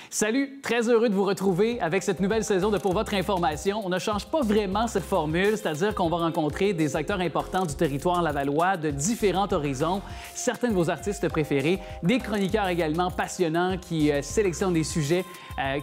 Salut, très heureux de vous retrouver avec cette nouvelle saison de Pour votre information. On ne change pas vraiment cette formule, c'est-à-dire qu'on va rencontrer des acteurs importants du territoire lavallois de différents horizons, certains de vos artistes préférés, des chroniqueurs également passionnants qui sélectionnent des sujets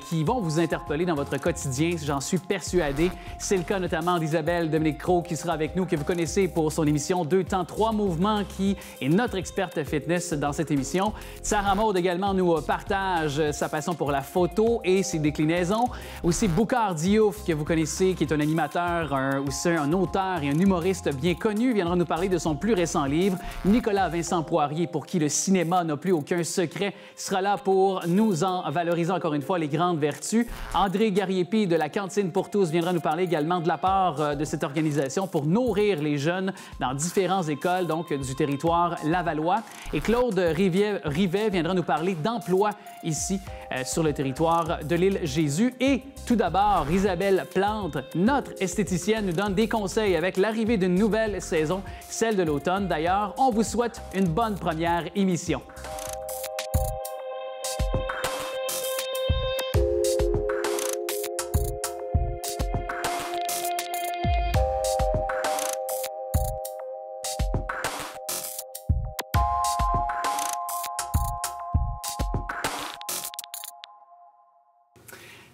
qui vont vous interpeller dans votre quotidien, j'en suis persuadé. C'est le cas notamment d'Isabelle Dominique-Crowe qui sera avec nous, que vous connaissez pour son émission 2 temps, 3 mouvements, qui est notre experte fitness dans cette émission. Sarah Maud également nous partage sa passion pour la photo et ses déclinaisons. Aussi Boucard Diouf, que vous connaissez, qui est un animateur, aussi un auteur et un humoriste bien connu, viendra nous parler de son plus récent livre. Nicolas Vincent Poirier, pour qui le cinéma n'a plus aucun secret, sera là pour nous en valoriser encore une fois les grandes vertus. André Gariepi de la Cantine pour tous viendra nous parler également de la part de cette organisation pour nourrir les jeunes dans différentes écoles donc du territoire lavallois. Et Claude Rivet viendra nous parler d'emploi ici sur le territoire de l'île Jésus. Et tout d'abord, Isabelle Plante, notre esthéticienne, nous donne des conseils avec l'arrivée d'une nouvelle saison, celle de l'automne. D'ailleurs, on vous souhaite une bonne première émission.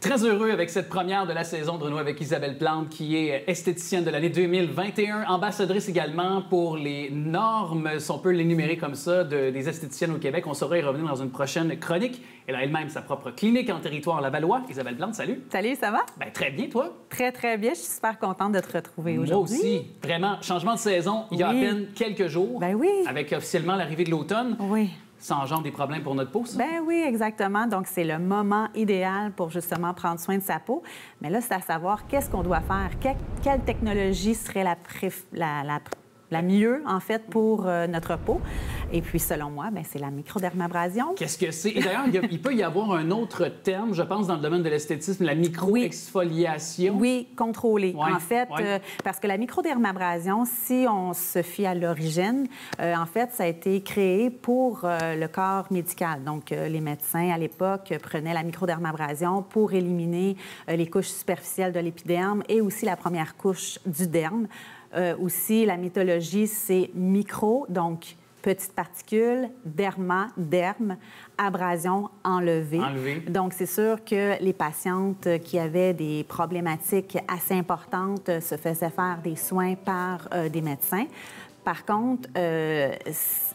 Très heureux avec cette première de la saison de renouer avec Isabelle Plante, qui est esthéticienne de l'année 2021, ambassadrice également pour les normes, si on peut l'énumérer comme ça, des esthéticiennes au Québec. On saura y revenir dans une prochaine chronique. Elle a elle-même sa propre clinique en territoire lavallois. Isabelle Plante, salut. Salut, ça va? Bien, très bien, toi? Très, très bien. Je suis super contente de te retrouver aujourd'hui. Moi aussi. Vraiment, changement de saison il y a à peine quelques jours. Ben oui. Avec officiellement l'arrivée de l'automne. Oui. Ça engendre des problèmes pour notre peau, ça? Ben oui, exactement. Donc, c'est le moment idéal pour justement prendre soin de sa peau. Mais là, c'est à savoir qu'est-ce qu'on doit faire. Quelle technologie serait la mieux, en fait, pour notre peau. Et puis, selon moi, bien, c'est la microdermabrasion. Qu'est-ce que c'est? Et d'ailleurs, il peut y avoir un autre terme, je pense, dans le domaine de l'esthétisme, la micro-exfoliation. Oui, contrôlée. Ouais, en fait, parce que la microdermabrasion, si on se fie à l'origine, en fait, ça a été créé pour le corps médical. Donc, les médecins, à l'époque, prenaient la microdermabrasion pour éliminer les couches superficielles de l'épiderme et aussi la première couche du derme. Aussi, la mythologie, c'est micro, donc petites particules, derme, abrasion, enlevée. Donc, c'est sûr que les patientes qui avaient des problématiques assez importantes se faisaient faire des soins par des médecins. Par contre,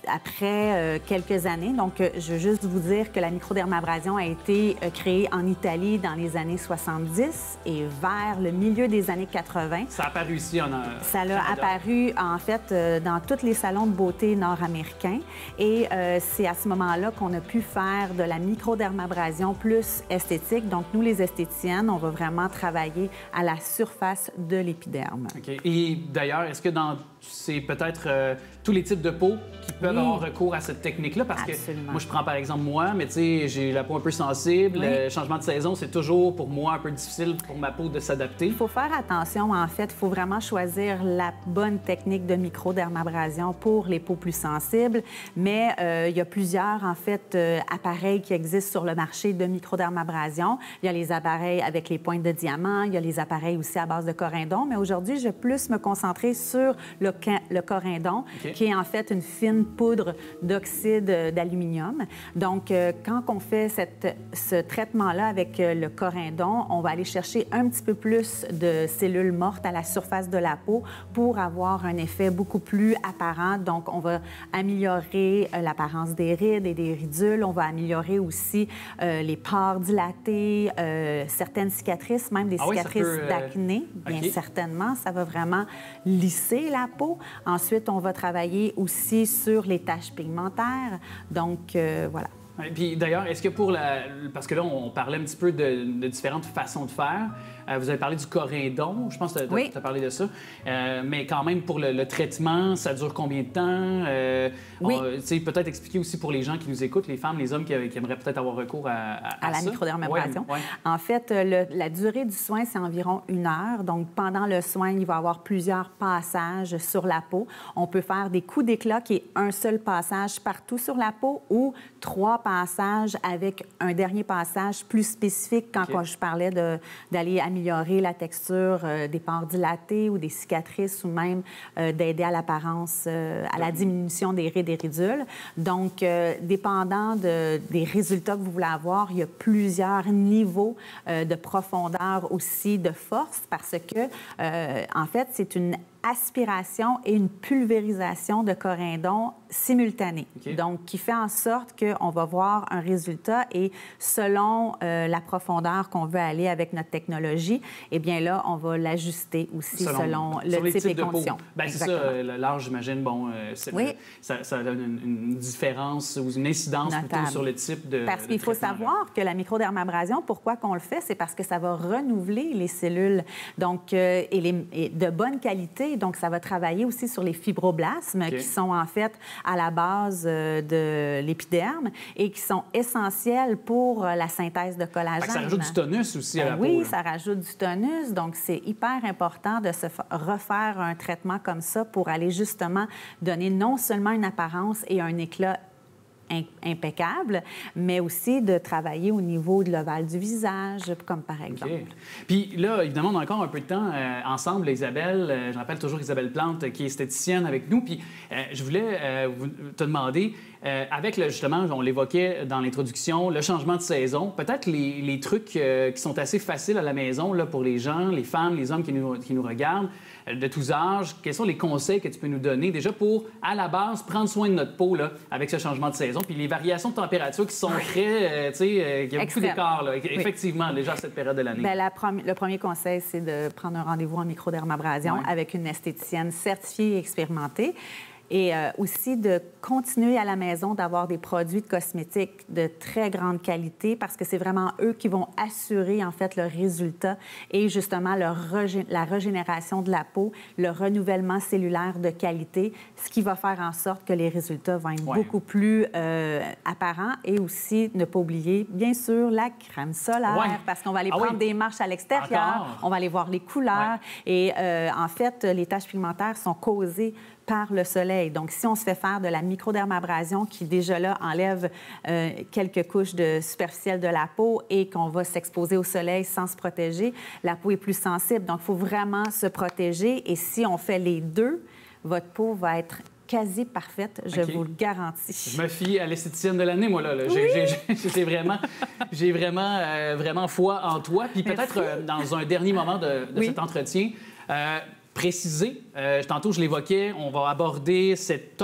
après quelques années, donc je veux juste vous dire que la microdermabrasion a été créée en Italie dans les années 70 et vers le milieu des années 80. Ça a apparu ici en Ça a apparu, en fait, dans tous les salons de beauté nord-américains. Et c'est à ce moment-là qu'on a pu faire de la microdermabrasion plus esthétique. Donc, nous, les esthéticiennes, on va vraiment travailler à la surface de l'épiderme. OK. Et d'ailleurs, est-ce que c'est peut-être tous les types de peau qui peuvent avoir recours à cette technique-là? Parce que moi, je prends par exemple moi, mais tu sais, j'ai la peau un peu sensible. Le changement de saison, c'est toujours pour moi un peu difficile pour ma peau de s'adapter. Il faut faire attention, en fait. Il faut vraiment choisir la bonne technique de microdermabrasion pour les peaux plus sensibles. Mais il y a plusieurs, en fait, appareils qui existent sur le marché de microdermabrasion. Il y a les appareils avec les pointes de diamant, il y a les appareils aussi à base de corindon. Mais aujourd'hui, je vais plus me concentrer sur le corindon, qui est en fait une fine poudre d'oxyde d'aluminium. Donc, quand on fait ce traitement-là avec le corindon, on va aller chercher un petit peu plus de cellules mortes à la surface de la peau pour avoir un effet beaucoup plus apparent. Donc, on va améliorer l'apparence des rides et des ridules. On va améliorer aussi les pores dilatés, certaines cicatrices, même des cicatrices d'acné. Bien certainement, ça va vraiment lisser la peau. Ensuite, on va travailler aussi sur les taches pigmentaires. Donc, voilà. Et puis d'ailleurs, est-ce que parce que là, on parlait un petit peu de différentes façons de faire. Vous avez parlé du corindon, je pense que tu as parlé de ça. Mais quand même, pour le traitement, ça dure combien de temps? Peut-être expliquer aussi pour les gens qui nous écoutent, les femmes, les hommes qui aimeraient peut-être avoir recours à la ça. microdermabrasion. En fait, la durée du soin, c'est environ 1 heure. Donc, pendant le soin, il va y avoir plusieurs passages sur la peau. On peut faire des coups d'éclat qui est un seul passage partout sur la peau ou 3 passages avec un dernier passage plus spécifique quand je parlais d'aller améliorer la texture des pores dilatés ou des cicatrices ou même d'aider à l'apparence, à la diminution des rides et ridules. Donc, dépendant des résultats que vous voulez avoir, il y a plusieurs niveaux de profondeur aussi, de force, parce que, en fait, c'est une aspiration et une pulvérisation de corindon simultanée. Donc, qui fait en sorte qu'on va voir un résultat et selon la profondeur qu'on veut aller avec notre technologie, eh bien là, on va l'ajuster aussi selon le type et conditions. Bien, c'est ça, l'âge, j'imagine, bon, ça donne une différence ou une incidence plutôt sur le type de Parce qu'il faut savoir que la microdermabrasion, pourquoi qu'on le fait, c'est parce que ça va renouveler les cellules, donc, et de bonne qualité. Donc, ça va travailler aussi sur les fibroblasmes qui sont en fait à la base de l'épiderme et qui sont essentiels pour la synthèse de collagène. Ça rajoute du tonus aussi à la peau. Oui, ça rajoute du tonus. Donc, c'est hyper important de se refaire un traitement comme ça pour aller justement donner non seulement une apparence et un éclat impeccable, mais aussi de travailler au niveau de l'ovale du visage, comme par exemple. Puis là, évidemment, on a encore un peu de temps ensemble, Isabelle. Je rappelle toujours Isabelle Plante, qui est esthéticienne avec nous. Puis je voulais te demander, avec justement, on l'évoquait dans l'introduction, le changement de saison, peut-être les trucs qui sont assez faciles à la maison là, pour les gens, les femmes, les hommes qui nous regardent, de tous âges, quels sont les conseils que tu peux nous donner déjà pour, à la base, prendre soin de notre peau là, avec ce changement de saison, puis les variations de température qui sont très, tu sais, il y a beaucoup d'écart, là, effectivement, déjà à cette période de l'année. Bien, le premier conseil, c'est de prendre un rendez-vous en microdermabrasion avec une esthéticienne certifiée et expérimentée. Et aussi de continuer à la maison d'avoir des produits de cosmétiques de très grande qualité parce que c'est vraiment eux qui vont assurer, en fait, le résultat et justement la régénération de la peau, le renouvellement cellulaire de qualité, ce qui va faire en sorte que les résultats vont être beaucoup plus apparents et aussi, ne pas oublier, bien sûr, la crème solaire parce qu'on va aller prendre des marches à l'extérieur, on va aller voir les couleurs et en fait, les taches pigmentaires sont causées par le soleil. Donc, si on se fait faire de la microdermabrasion qui, déjà là, enlève quelques couches superficielles de la peau et qu'on va s'exposer au soleil sans se protéger, la peau est plus sensible. Donc, il faut vraiment se protéger. Et si on fait les deux, votre peau va être quasi parfaite, je vous le garantis. Je me fie à l'esthéticienne de l'année, moi, là. J'ai vraiment foi en toi. Puis peut-être, dans un dernier moment de cet entretien, préciser, tantôt je l'évoquais, on va aborder c'est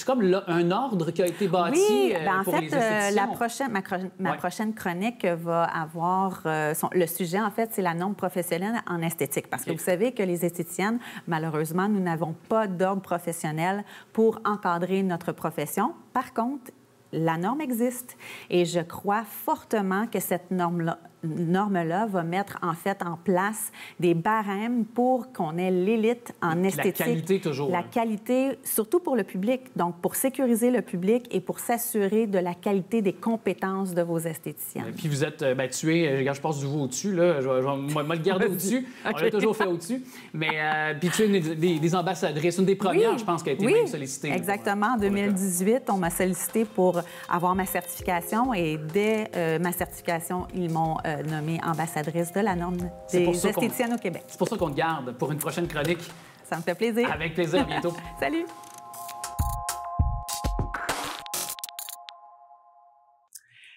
comme un ordre qui a été bâti pour les esthéticiens. Ma prochaine chronique va avoir le sujet, en fait, c'est la norme professionnelle en esthétique. Parce que vous savez que les esthéticiennes, malheureusement, nous n'avons pas d'ordre professionnel pour encadrer notre profession. Par contre, la norme existe et je crois fortement que cette norme-là va mettre en fait en place des barèmes pour qu'on ait l'élite en esthétique. La qualité toujours. La qualité, surtout pour le public. Donc, pour sécuriser le public et pour s'assurer de la qualité des compétences de vos esthéticiens. Et puis vous êtes, tu es, je passe du vous au-dessus, là, je vais le garder au-dessus. On l'a toujours fait au-dessus. Mais puis tu es des ambassadrices, une des premières, je pense, qui a été même sollicitée. Exactement. En 2018, on m'a sollicité pour avoir ma certification et dès ma certification, ils m'ont nommée ambassadrice de la norme des esthéticiennes au Québec. C'est pour ça qu'on te garde pour une prochaine chronique. Ça me fait plaisir. Avec plaisir, à bientôt. Salut!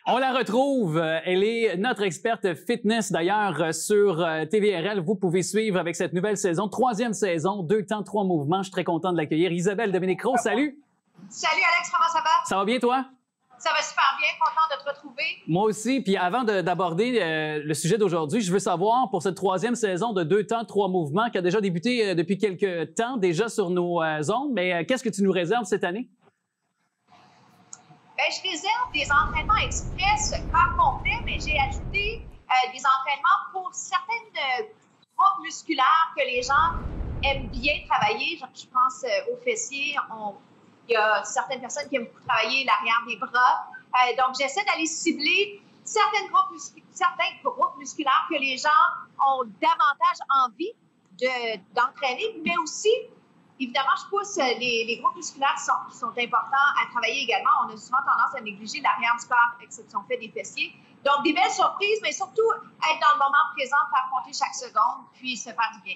On la retrouve. Elle est notre experte fitness, d'ailleurs, sur TVRL. Vous pouvez suivre avec cette nouvelle saison, 3e saison, 2 temps, 3 mouvements. Je suis très content de l'accueillir. Isabelle Dominique-Rose, salut! Salut Alex, comment ça va? Ça va bien, toi? Ça va super bien, content de te retrouver. Moi aussi. Puis avant d'aborder le sujet d'aujourd'hui, je veux savoir, pour cette 3e saison de 2 temps, 3 mouvements, qui a déjà débuté depuis quelques temps, déjà sur nos ondes, mais qu'est-ce que tu nous réserves cette année? Bien, je réserve des entraînements express corps complet, mais j'ai ajouté des entraînements pour certaines groupes musculaires que les gens aiment bien travailler. Je pense aux fessiers. Il y a certaines personnes qui aiment beaucoup travailler l'arrière des bras. Donc, j'essaie d'aller cibler certains groupes musculaires que les gens ont davantage envie d'entraîner, mais aussi, évidemment, je pousse les groupes musculaires qui sont importants à travailler également. On a souvent tendance à négliger l'arrière du corps, exception fait des fessiers. Donc, des belles surprises, mais surtout être dans le moment présent, faire compter chaque seconde, puis se faire du bien.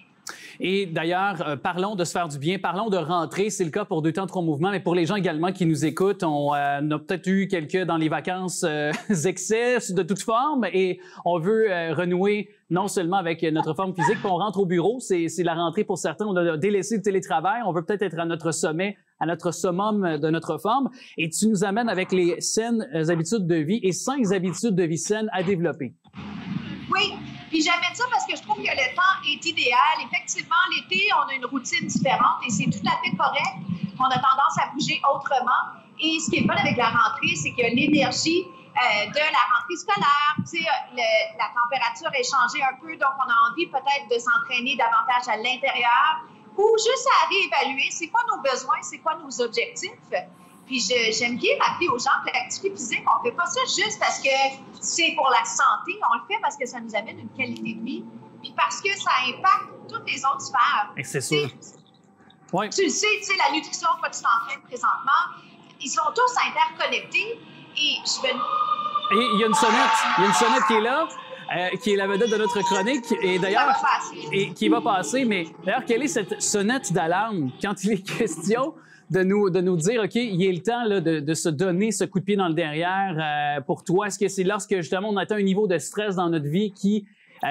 Et d'ailleurs, parlons de se faire du bien, parlons de rentrer. C'est le cas pour 2 temps 3 mouvements, mais pour les gens également qui nous écoutent, on a peut-être eu quelques dans les vacances excès de toute forme et on veut renouer non seulement avec notre forme physique, puis on rentre au bureau, c'est la rentrée pour certains, on a délaissé le télétravail, on veut peut-être être à notre sommet, à notre summum de notre forme, et tu nous amènes avec les saines habitudes de vie et 5 habitudes de vie saines à développer. Oui, puis j'amène ça parce que je trouve que le temps est idéal. Effectivement, l'été, on a une routine différente et c'est tout à fait correct. On a tendance à bouger autrement. Et ce qui est fun avec la rentrée, c'est que l'énergie de la rentrée scolaire, tu sais, la température est changée un peu, donc on a envie peut-être de s'entraîner davantage à l'intérieur ou juste à réévaluer c'est quoi nos besoins, c'est quoi nos objectifs. Puis j'aime bien rappeler aux gens que l'activité physique, on ne fait pas ça juste parce que c'est pour la santé, on le fait parce que ça nous amène une qualité de vie, puis parce que ça impacte toutes les autres sphères. C'est sûr. Ouais. Tu le sais, la nutrition, toi tu t'entraînes présentement, ils sont tous interconnectés et je vais... Et il y a une sonnette qui est là, qui est la vedette de notre chronique, et d'ailleurs, qui va passer, mais d'ailleurs, quelle est cette sonnette d'alarme quand il est question de nous dire, OK, il est le temps là, de se donner ce coup de pied dans le derrière pour toi? Est-ce que c'est lorsque, justement, on atteint un niveau de stress dans notre vie qui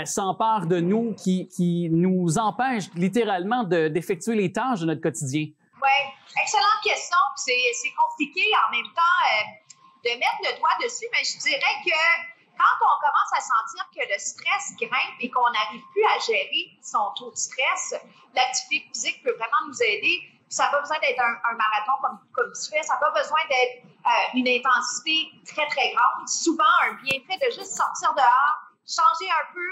s'empare de nous, qui nous empêche littéralement d'effectuer les tâches de notre quotidien? Oui, excellente question. C'est compliqué en même temps de mettre le doigt dessus, mais je dirais que quand on commence à sentir que le stress grimpe et qu'on n'arrive plus à gérer son taux de stress, l'activité physique peut vraiment nous aider. Ça n'a pas besoin d'être un marathon comme tu fais. Ça n'a pas besoin d'être une intensité très, très grande. Souvent, un bienfait de juste sortir dehors, changer un peu,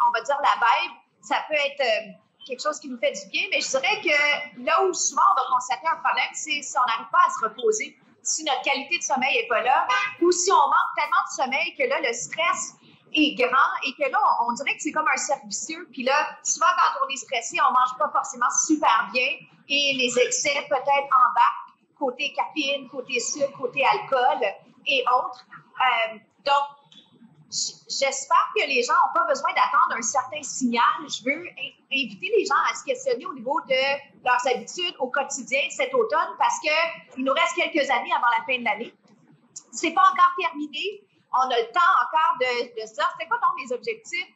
on va dire, la vibe, ça peut être quelque chose qui nous fait du bien. Mais je dirais que là où souvent on va constater un problème, c'est si on n'arrive pas à se reposer, si notre qualité de sommeil n'est pas là, ou si on manque tellement de sommeil que là, le stress est grand et que là, on dirait que c'est comme un cercle vicieux. Puis là, souvent, quand on est stressé, on mange pas forcément super bien et les excès peut-être embarquent côté caféine, côté sucre, côté alcool et autres. Donc, j'espère que les gens n'ont pas besoin d'attendre un certain signal. Je veux inviter les gens à se questionner au niveau de leurs habitudes au quotidien cet automne parce qu'il nous reste quelques années avant la fin de l'année. C'est pas encore terminé. On a le temps encore de se dire, c'est quoi donc mes objectifs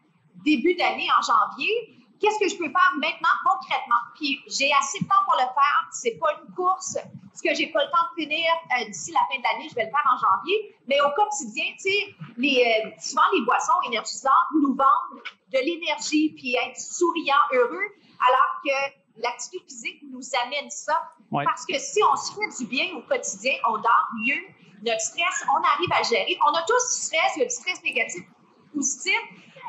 début d'année en janvier? Qu'est-ce que je peux faire maintenant concrètement? Puis j'ai assez de temps pour le faire. C'est pas une course. Ce que j'ai pas le temps de finir d'ici la fin de l'année, je vais le faire en janvier. Mais au quotidien, tu sais, souvent les boissons énergisantes nous vendent de l'énergie puis être souriant, heureux, alors que l'activité physique nous amène ça. Ouais. Parce que si on se fait du bien au quotidien, on dort mieux. Notre stress, on arrive à gérer. On a tous du stress, il y a du stress négatif, positif.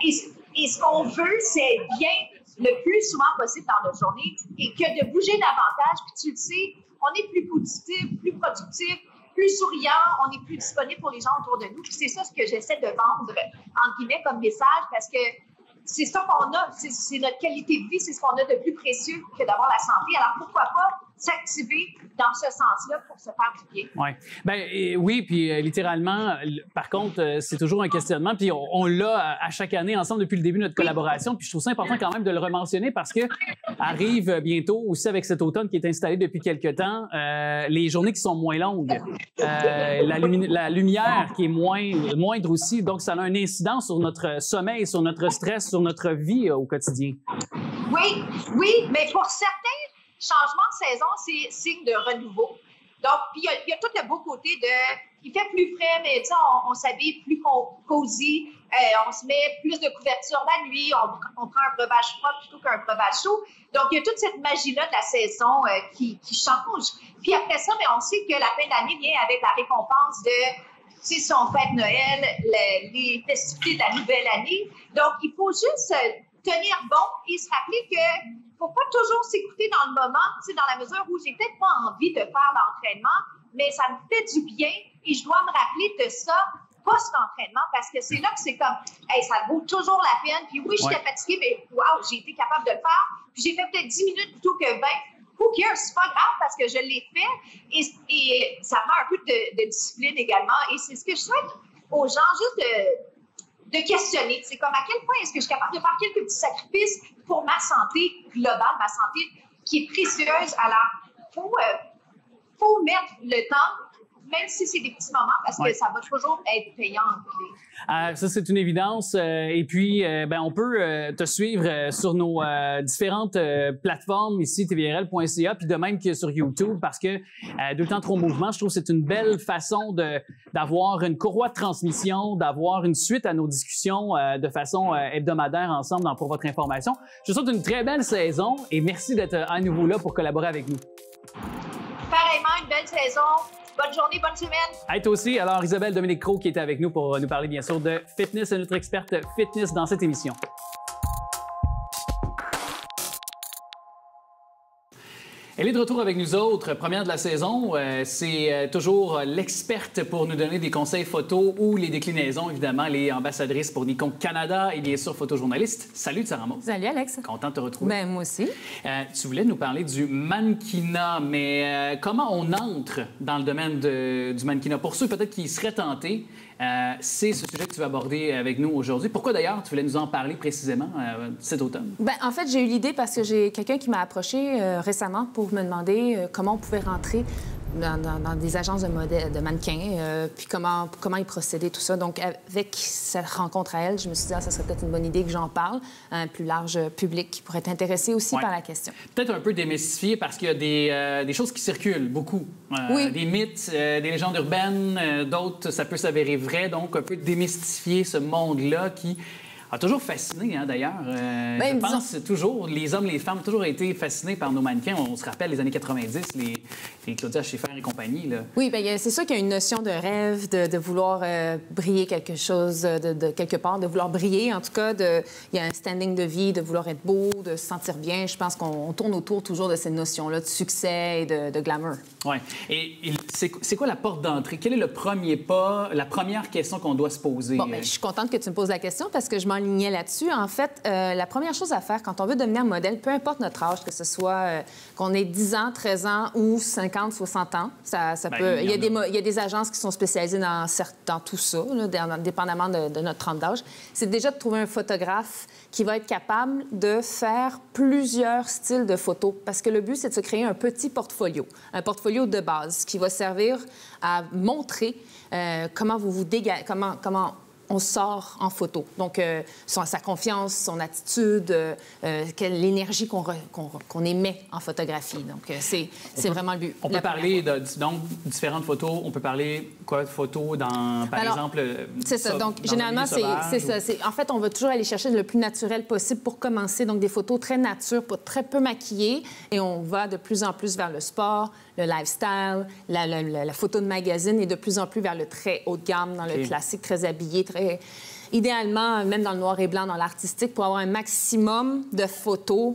Et ce qu'on veut, c'est être bien le plus souvent possible dans notre journée et que de bouger davantage. Puis tu le sais, on est plus positif, plus productif, plus souriant, on est plus disponible pour les gens autour de nous. Puis c'est ça ce que j'essaie de vendre, entre guillemets, comme message, parce que c'est ça qu'on a, c'est notre qualité de vie, c'est ce qu'on a de plus précieux que d'avoir la santé. Alors pourquoi pas s'activer dans ce sens-là pour se faire du bien? Ouais. Oui, puis littéralement, par contre, c'est toujours un questionnement, puis on l'a à chaque année ensemble depuis le début de notre collaboration, puis je trouve ça important quand même de le rementionner parce que arrive bientôt aussi avec cet automne qui est installé depuis quelques temps, les journées qui sont moins longues, la lumière qui est moindre aussi, donc ça a un incident sur notre sommeil, sur notre stress, sur notre vie au quotidien. Oui, mais pour certains, changement de saison, c'est signe de renouveau. Donc, puis il y a tout le beau côté il fait plus frais, mais tu sais, on s'habille plus cosy, on se met plus de couverture la nuit, on prend un breuvage froid plutôt qu'un breuvage chaud. Donc, il y a toute cette magie-là de la saison qui change. Puis après ça, mais on sait que la fin d'année vient avec la récompense de, tu sais, si on fête Noël, les festivités de la nouvelle année. Donc, il faut juste tenir bon et se rappeler que faut pas toujours s'écouter dans le moment, tu sais, dans la mesure où j'ai peut-être pas envie de faire l'entraînement, mais ça me fait du bien et je dois me rappeler de ça post-entraînement parce que c'est là que c'est comme, hey, ça vaut toujours la peine. Puis oui, j'étais fatiguée, mais wow, j'ai été capable de le faire. Puis j'ai fait peut-être 10 minutes plutôt que 20. Who cares? C'est pas grave parce que je l'ai fait. Et ça prend un peu de discipline également. Et c'est ce que je souhaite aux gens, juste de questionner. C'est comme à quel point est-ce que je suis capable de faire quelques petits sacrifices pour ma santé globale, ma santé qui est précieuse. Alors, faut mettre le temps, même si c'est des petits moments, parce que ça va toujours être payant. Ça, c'est une évidence. Et puis, on peut te suivre sur nos différentes plateformes ici, tvrl.ca, puis de même que sur YouTube, parce que Deux temps trop mouvement, je trouve que c'est une belle façon d'avoir une courroie de transmission, d'avoir une suite à nos discussions de façon hebdomadaire ensemble Pour votre information. Je vous souhaite une très belle saison et merci d'être à nouveau là pour collaborer avec nous. Pareillement, une belle saison. Bonne journée, bonne semaine. Hey, toi aussi. Alors, Isabelle Dominique-Crowe qui était avec nous pour nous parler, bien sûr, de fitness, et notre experte fitness dans cette émission. Elle est de retour avec nous autres, première de la saison. C'est toujours l'experte pour nous donner des conseils photos ou les déclinaisons, évidemment, les ambassadrices pour Nikon Canada et bien sûr photojournaliste. Salut, Sarah Maud. Salut, Alex. Content de te retrouver. Ben, moi aussi. Tu voulais nous parler du mannequinat, mais comment on entre dans le domaine du mannequinat? Pour ceux peut-être qui seraient tentés, c'est ce sujet que tu vas aborder avec nous aujourd'hui. Pourquoi d'ailleurs tu voulais nous en parler précisément cet automne? Ben, en fait, j'ai eu l'idée parce que j'ai quelqu'un qui m'a approché récemment pour me demander comment on pouvait rentrer dans des agences de mannequins, puis comment ils procédaient, tout ça. Donc, avec cette rencontre à elle, je me suis dit, ça serait peut-être une bonne idée que j'en parle à un plus large public qui pourrait être intéressé aussi par la question. Peut-être un peu démystifier parce qu'il y a des choses qui circulent beaucoup. Oui. Des mythes, des légendes urbaines, d'autres, ça peut s'avérer vrai. Donc, un peu démystifier ce monde-là qui a toujours fasciné, hein, d'ailleurs. Je pense toujours, les hommes, les femmes ont toujours été fascinés par nos mannequins. On se rappelle les années 90, les Claudia Schiffer et compagnie. Là. Oui, bien, c'est sûr qu'il y a une notion de rêve, de vouloir briller quelque chose, de quelque part, de vouloir briller. En tout cas, il y a un standing de vie, de vouloir être beau, de se sentir bien. Je pense qu'on tourne autour toujours de cette notion-là de succès et de glamour. Oui. Et c'est quoi la porte d'entrée? Quel est le premier pas, la première question qu'on doit se poser? Bon, bien, je suis contente que tu me poses la question parce que je m'enlignais là-dessus. En fait, la première chose à faire quand on veut devenir modèle, peu importe notre âge, que ce soit qu'on ait 10 ans, 13 ans ou 50, 60 ans, ça peut... Il y a des agences qui sont spécialisées dans tout ça, là, dépendamment de notre tranche d'âge. C'est déjà de trouver un photographe qui va être capable de faire plusieurs styles de photos. Parce que le but, c'est de se créer un petit portfolio, un portfolio de base qui va servir à montrer comment vous dégagez, comment on sort en photo. Donc, sa confiance, son attitude, l'énergie qu'on émet en photographie. Donc, c'est vraiment le but. On peut parler de différentes photos. On peut parler de photos dans, par exemple... C'est ça. Donc, généralement, c'est ça. En fait, on va toujours aller chercher le plus naturel possible pour commencer. Donc, des photos très nature, très peu maquillées. Et on va de plus en plus vers le sport, le lifestyle, la photo de magazine et de plus en plus vers le très haut de gamme, dans le classique, très habillé, idéalement, même dans le noir et blanc, dans l'artistique, pour avoir un maximum de photos,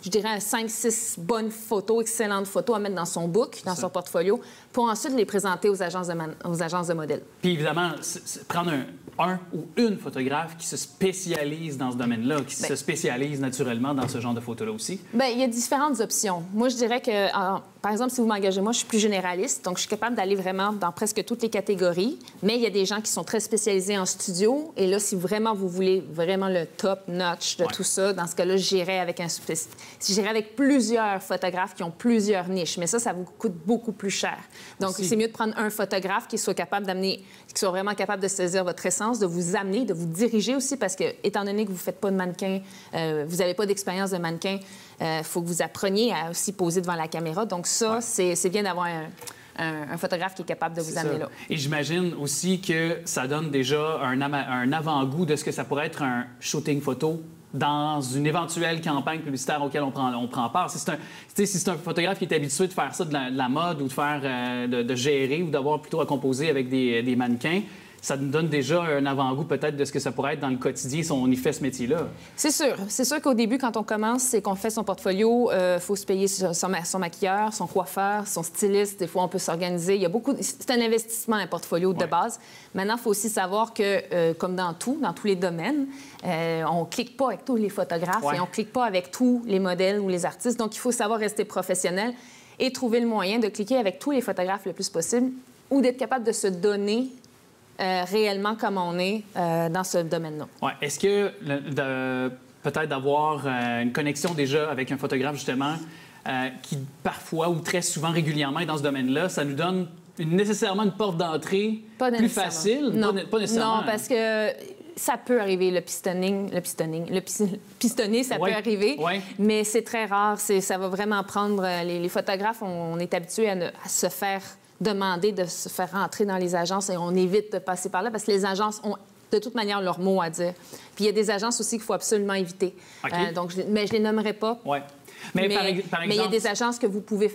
je dirais 5-6 bonnes photos, excellentes photos à mettre dans son book, dans son portfolio, pour ensuite les présenter aux agences de modèles. Puis évidemment, prendre un ou une photographe qui se spécialise dans ce domaine-là, qui se spécialise naturellement dans ce genre de photos-là aussi? Bien, il y a différentes options. Moi, je dirais que, par exemple, si vous m'engagez, moi, je suis plus généraliste, donc je suis capable d'aller vraiment dans presque toutes les catégories, mais il y a des gens qui sont très spécialisés en studio, et là, si vraiment vous voulez vraiment le top-notch de tout ça, dans ce cas-là, j'irais avec plusieurs photographes qui ont plusieurs niches, mais ça vous coûte beaucoup plus cher. Donc, c'est mieux de prendre un photographe qui soit vraiment capable de saisir votre essence, de vous amener, de vous diriger aussi, parce que, étant donné que vous ne faites pas de mannequin, vous n'avez pas d'expérience de mannequin, il faut que vous appreniez à aussi poser devant la caméra. Donc ça, c'est bien d'avoir un photographe qui est capable de vous amener là. Et j'imagine aussi que ça donne déjà un avant-goût de ce que ça pourrait être un shooting photo dans une éventuelle campagne publicitaire auquel on prend part. Si c'est un photographe qui est habitué de faire ça de la mode ou de gérer ou d'avoir plutôt à composer avec des mannequins, ça nous donne déjà un avant-goût peut-être de ce que ça pourrait être dans le quotidien si on y fait ce métier-là. C'est sûr. C'est sûr qu'au début, quand on commence et qu'on fait son portfolio, il faut se payer son maquilleur, son coiffeur, son styliste. Des fois, on peut s'organiser. Il y a beaucoup... C'est un investissement, un portfolio de base. Maintenant, il faut aussi savoir que, comme dans tous les domaines, on ne clique pas avec tous les photographes et on ne clique pas avec tous les modèles ou les artistes. Donc, il faut savoir rester professionnel et trouver le moyen de cliquer avec tous les photographes le plus possible ou d'être capable de se donner réellement comme on est dans ce domaine-là. Ouais. Est-ce que peut-être d'avoir une connexion déjà avec un photographe, justement, qui parfois ou très souvent régulièrement est dans ce domaine-là, ça nous donne nécessairement une porte d'entrée plus facile? Non. Pas nécessairement. Non, parce que ça peut arriver, le pistonné, ça peut arriver, mais c'est très rare. Ça va vraiment prendre... Les photographes, on est habitués à se faire demander de se faire rentrer dans les agences et on évite de passer par là parce que les agences ont de toute manière leur mot à dire. Puis il y a des agences aussi qu'il faut absolument éviter. Mais je les nommerai pas. Ouais. Mais par exemple... il y a des agences auxquelles vous pouvez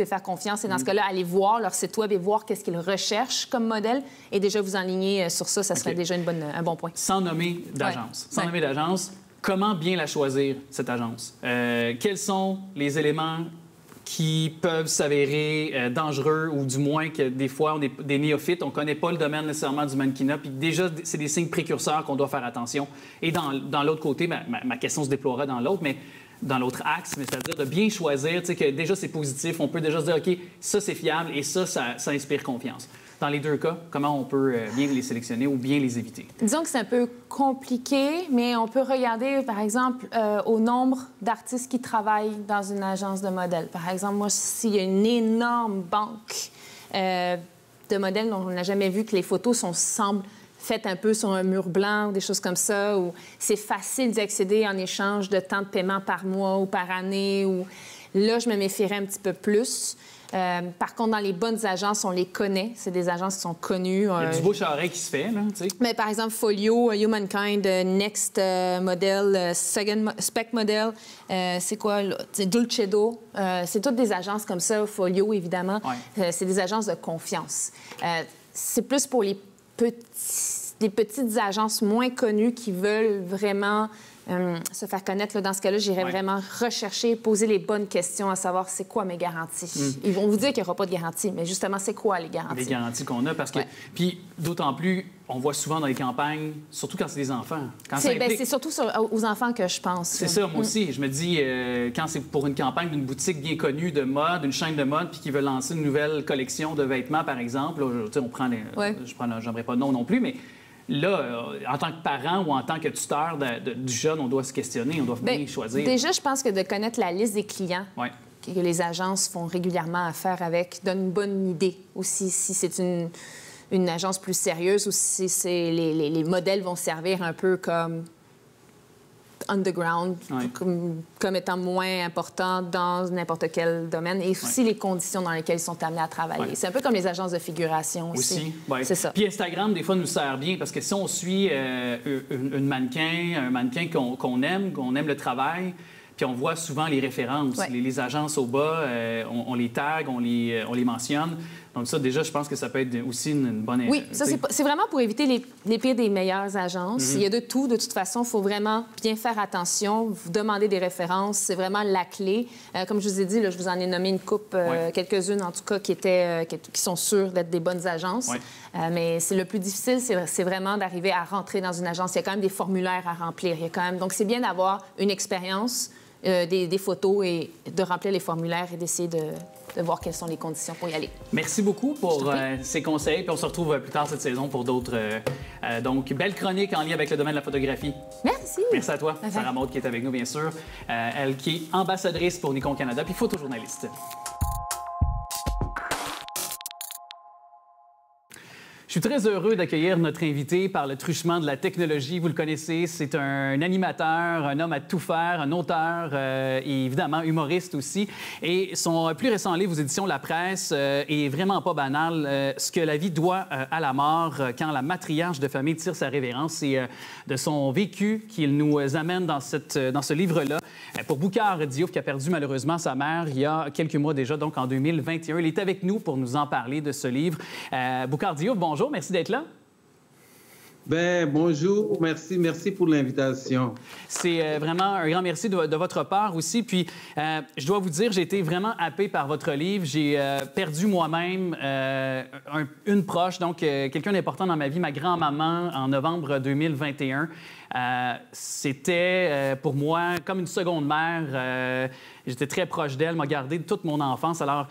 faire confiance. Et dans ce cas-là, allez voir leur site web et voir qu'est-ce qu'ils recherchent comme modèle. Et déjà, vous enligner sur ça, ça serait déjà un bon point. Sans nommer d'agence. Sans nommer d'agence, comment bien la choisir, cette agence? Quels sont les éléments qui peuvent s'avérer dangereux ou du moins que des fois, on est des néophytes, on ne connaît pas le domaine nécessairement du mannequinat, puis déjà, c'est des signes précurseurs qu'on doit faire attention. Et dans l'autre côté, ma question se déploiera dans l'autre, mais dans l'autre axe, mais c'est-à-dire de bien choisir, tu sais, que déjà, c'est positif, on peut déjà se dire, OK, ça, c'est fiable et ça inspire confiance. Dans les deux cas, comment on peut bien les sélectionner ou bien les éviter? Disons que c'est un peu compliqué, mais on peut regarder, par exemple, au nombre d'artistes qui travaillent dans une agence de modèles. Par exemple, moi, s'il y a une énorme banque de modèles dont on n'a jamais vu que les photos semblent faites un peu sur un mur blanc ou des choses comme ça, où c'est facile d'y accéder en échange de temps de paiement par mois ou par année, ou là, je me méfierais un petit peu plus. Par contre, dans les bonnes agences, on les connaît. C'est des agences qui sont connues. Il y a du bouche-à-oreille qui se fait, là, tu sais. Mais par exemple, Folio, Humankind, Next Model, Second Spec Model, c'est quoi, là? Dulcedo. C'est toutes des agences comme ça. Folio, évidemment. C'est des agences de confiance. C'est plus pour les petites agences moins connues qui veulent vraiment se faire connaître. Là, dans ce cas-là, j'irais vraiment rechercher, poser les bonnes questions, à savoir c'est quoi mes garanties. Ils vont vous dire qu'il n'y aura pas de garantie, mais justement, c'est quoi les garanties? Les garanties qu'on a, parce que... Puis, d'autant plus, on voit souvent dans les campagnes, surtout quand c'est des enfants. C'est surtout aux enfants que je pense. C'est ça, moi aussi. Je me dis, quand c'est pour une campagne d'une boutique bien connue de mode, une chaîne de mode, puis qui veut lancer une nouvelle collection de vêtements, par exemple, là, on prend... j'aimerais pas de nom non plus, mais... Là, en tant que parent ou en tant que tuteur du jeune, on doit se questionner, on doit bien choisir. Déjà, je pense que de connaître la liste des clients que les agences font régulièrement affaire avec donne une bonne idée aussi si c'est une agence plus sérieuse ou si les modèles vont servir un peu comme underground, comme étant moins important dans n'importe quel domaine, et aussi les conditions dans lesquelles ils sont amenés à travailler. C'est un peu comme les agences de figuration aussi. C'est ça. Puis Instagram, des fois, nous sert bien, parce que si on suit un mannequin qu'on aime le travail, puis on voit souvent les références, les agences au bas, on les tag, on les mentionne. Donc ça, déjà, je pense que ça peut être aussi une bonne... Oui, ça, c'est vraiment pour éviter les pires des meilleures agences. Il y a de tout. De toute façon, il faut vraiment bien faire attention. Vous demandez des références, c'est vraiment la clé. Comme je vous ai dit, là, je vous en ai nommé une coupe, quelques-unes en tout cas, qui sont sûres d'être des bonnes agences. Mais le plus difficile, c'est vraiment d'arriver à rentrer dans une agence. Il y a quand même des formulaires à remplir. Donc, c'est bien d'avoir une expérience, des photos et de remplir les formulaires et d'essayer de voir quelles sont les conditions pour y aller. Merci beaucoup pour ces conseils. Puis on se retrouve plus tard cette saison pour d'autres... donc, belle chronique en lien avec le domaine de la photographie. Merci. Merci à toi, Sarah Maud, qui est avec nous, bien sûr. Elle qui est ambassadrice pour Nikon Canada, puis photojournaliste. Je suis très heureux d'accueillir notre invité par le truchement de la technologie. Vous le connaissez, c'est un animateur, un homme à tout faire, un auteur et évidemment humoriste aussi. Et son plus récent livre aux éditions La Presse est vraiment pas banal. Ce que la vie doit à la mort quand la matriarche de famille tire sa révérence. C'est de son vécu qu'il nous amène dans ce livre-là. Pour Boucar Diouf, qui a perdu malheureusement sa mère il y a quelques mois déjà, donc en 2021. Il est avec nous pour nous en parler de ce livre. Boucar Diouf, bonjour, merci d'être là. Ben, bonjour, merci pour l'invitation. C'est vraiment un grand merci de votre part aussi. Puis, je dois vous dire, j'ai été vraiment happé par votre livre. J'ai perdu moi-même une proche, donc quelqu'un d'important dans ma vie, ma grand-maman, en novembre 2021. C'était pour moi comme une seconde mère. J'étais très proche d'elle, m'a gardé toute mon enfance. Alors,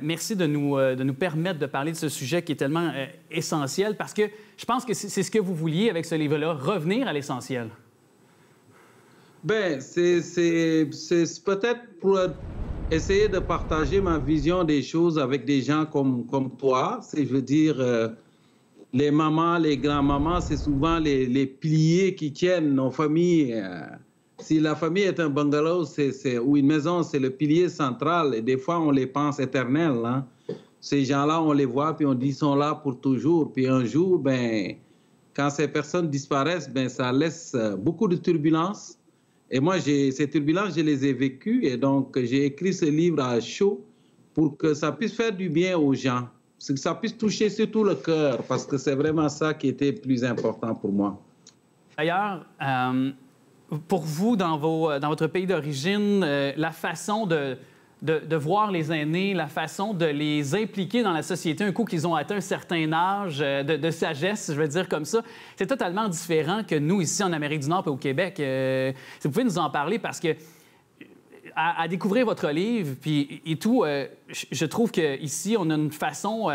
merci de nous permettre de parler de ce sujet qui est tellement essentiel parce que je pense que c'est ce que vous vouliez avec ce livre-là, revenir à l'essentiel. Bien, c'est peut-être pour essayer de partager ma vision des choses avec des gens comme toi. Je veux dire, les mamans, les grands-mamans, c'est souvent les piliers qui tiennent nos familles. Si la famille est un bungalow ou une maison, c'est le pilier central. Et des fois, on les pense éternels. Hein? Ces gens-là, on les voit, puis on dit qu'ils sont là pour toujours. Puis un jour, ben, quand ces personnes disparaissent, ben, ça laisse beaucoup de turbulences. Et moi, ces turbulences, je les ai vécues. Et donc, j'ai écrit ce livre à chaud pour que ça puisse faire du bien aux gens. Que ça puisse toucher surtout le cœur, parce que c'est vraiment ça qui était le plus important pour moi. D'ailleurs, pour vous, dans votre pays d'origine, la façon de voir les aînés, la façon de les impliquer dans la société un coup qu'ils ont atteint un certain âge de sagesse, je veux dire comme ça, c'est totalement différent que nous, ici, en Amérique du Nord et au Québec. Si vous pouvez nous en parler, parce que à découvrir votre livre, puis et tout, je trouve qu'ici, on a une façon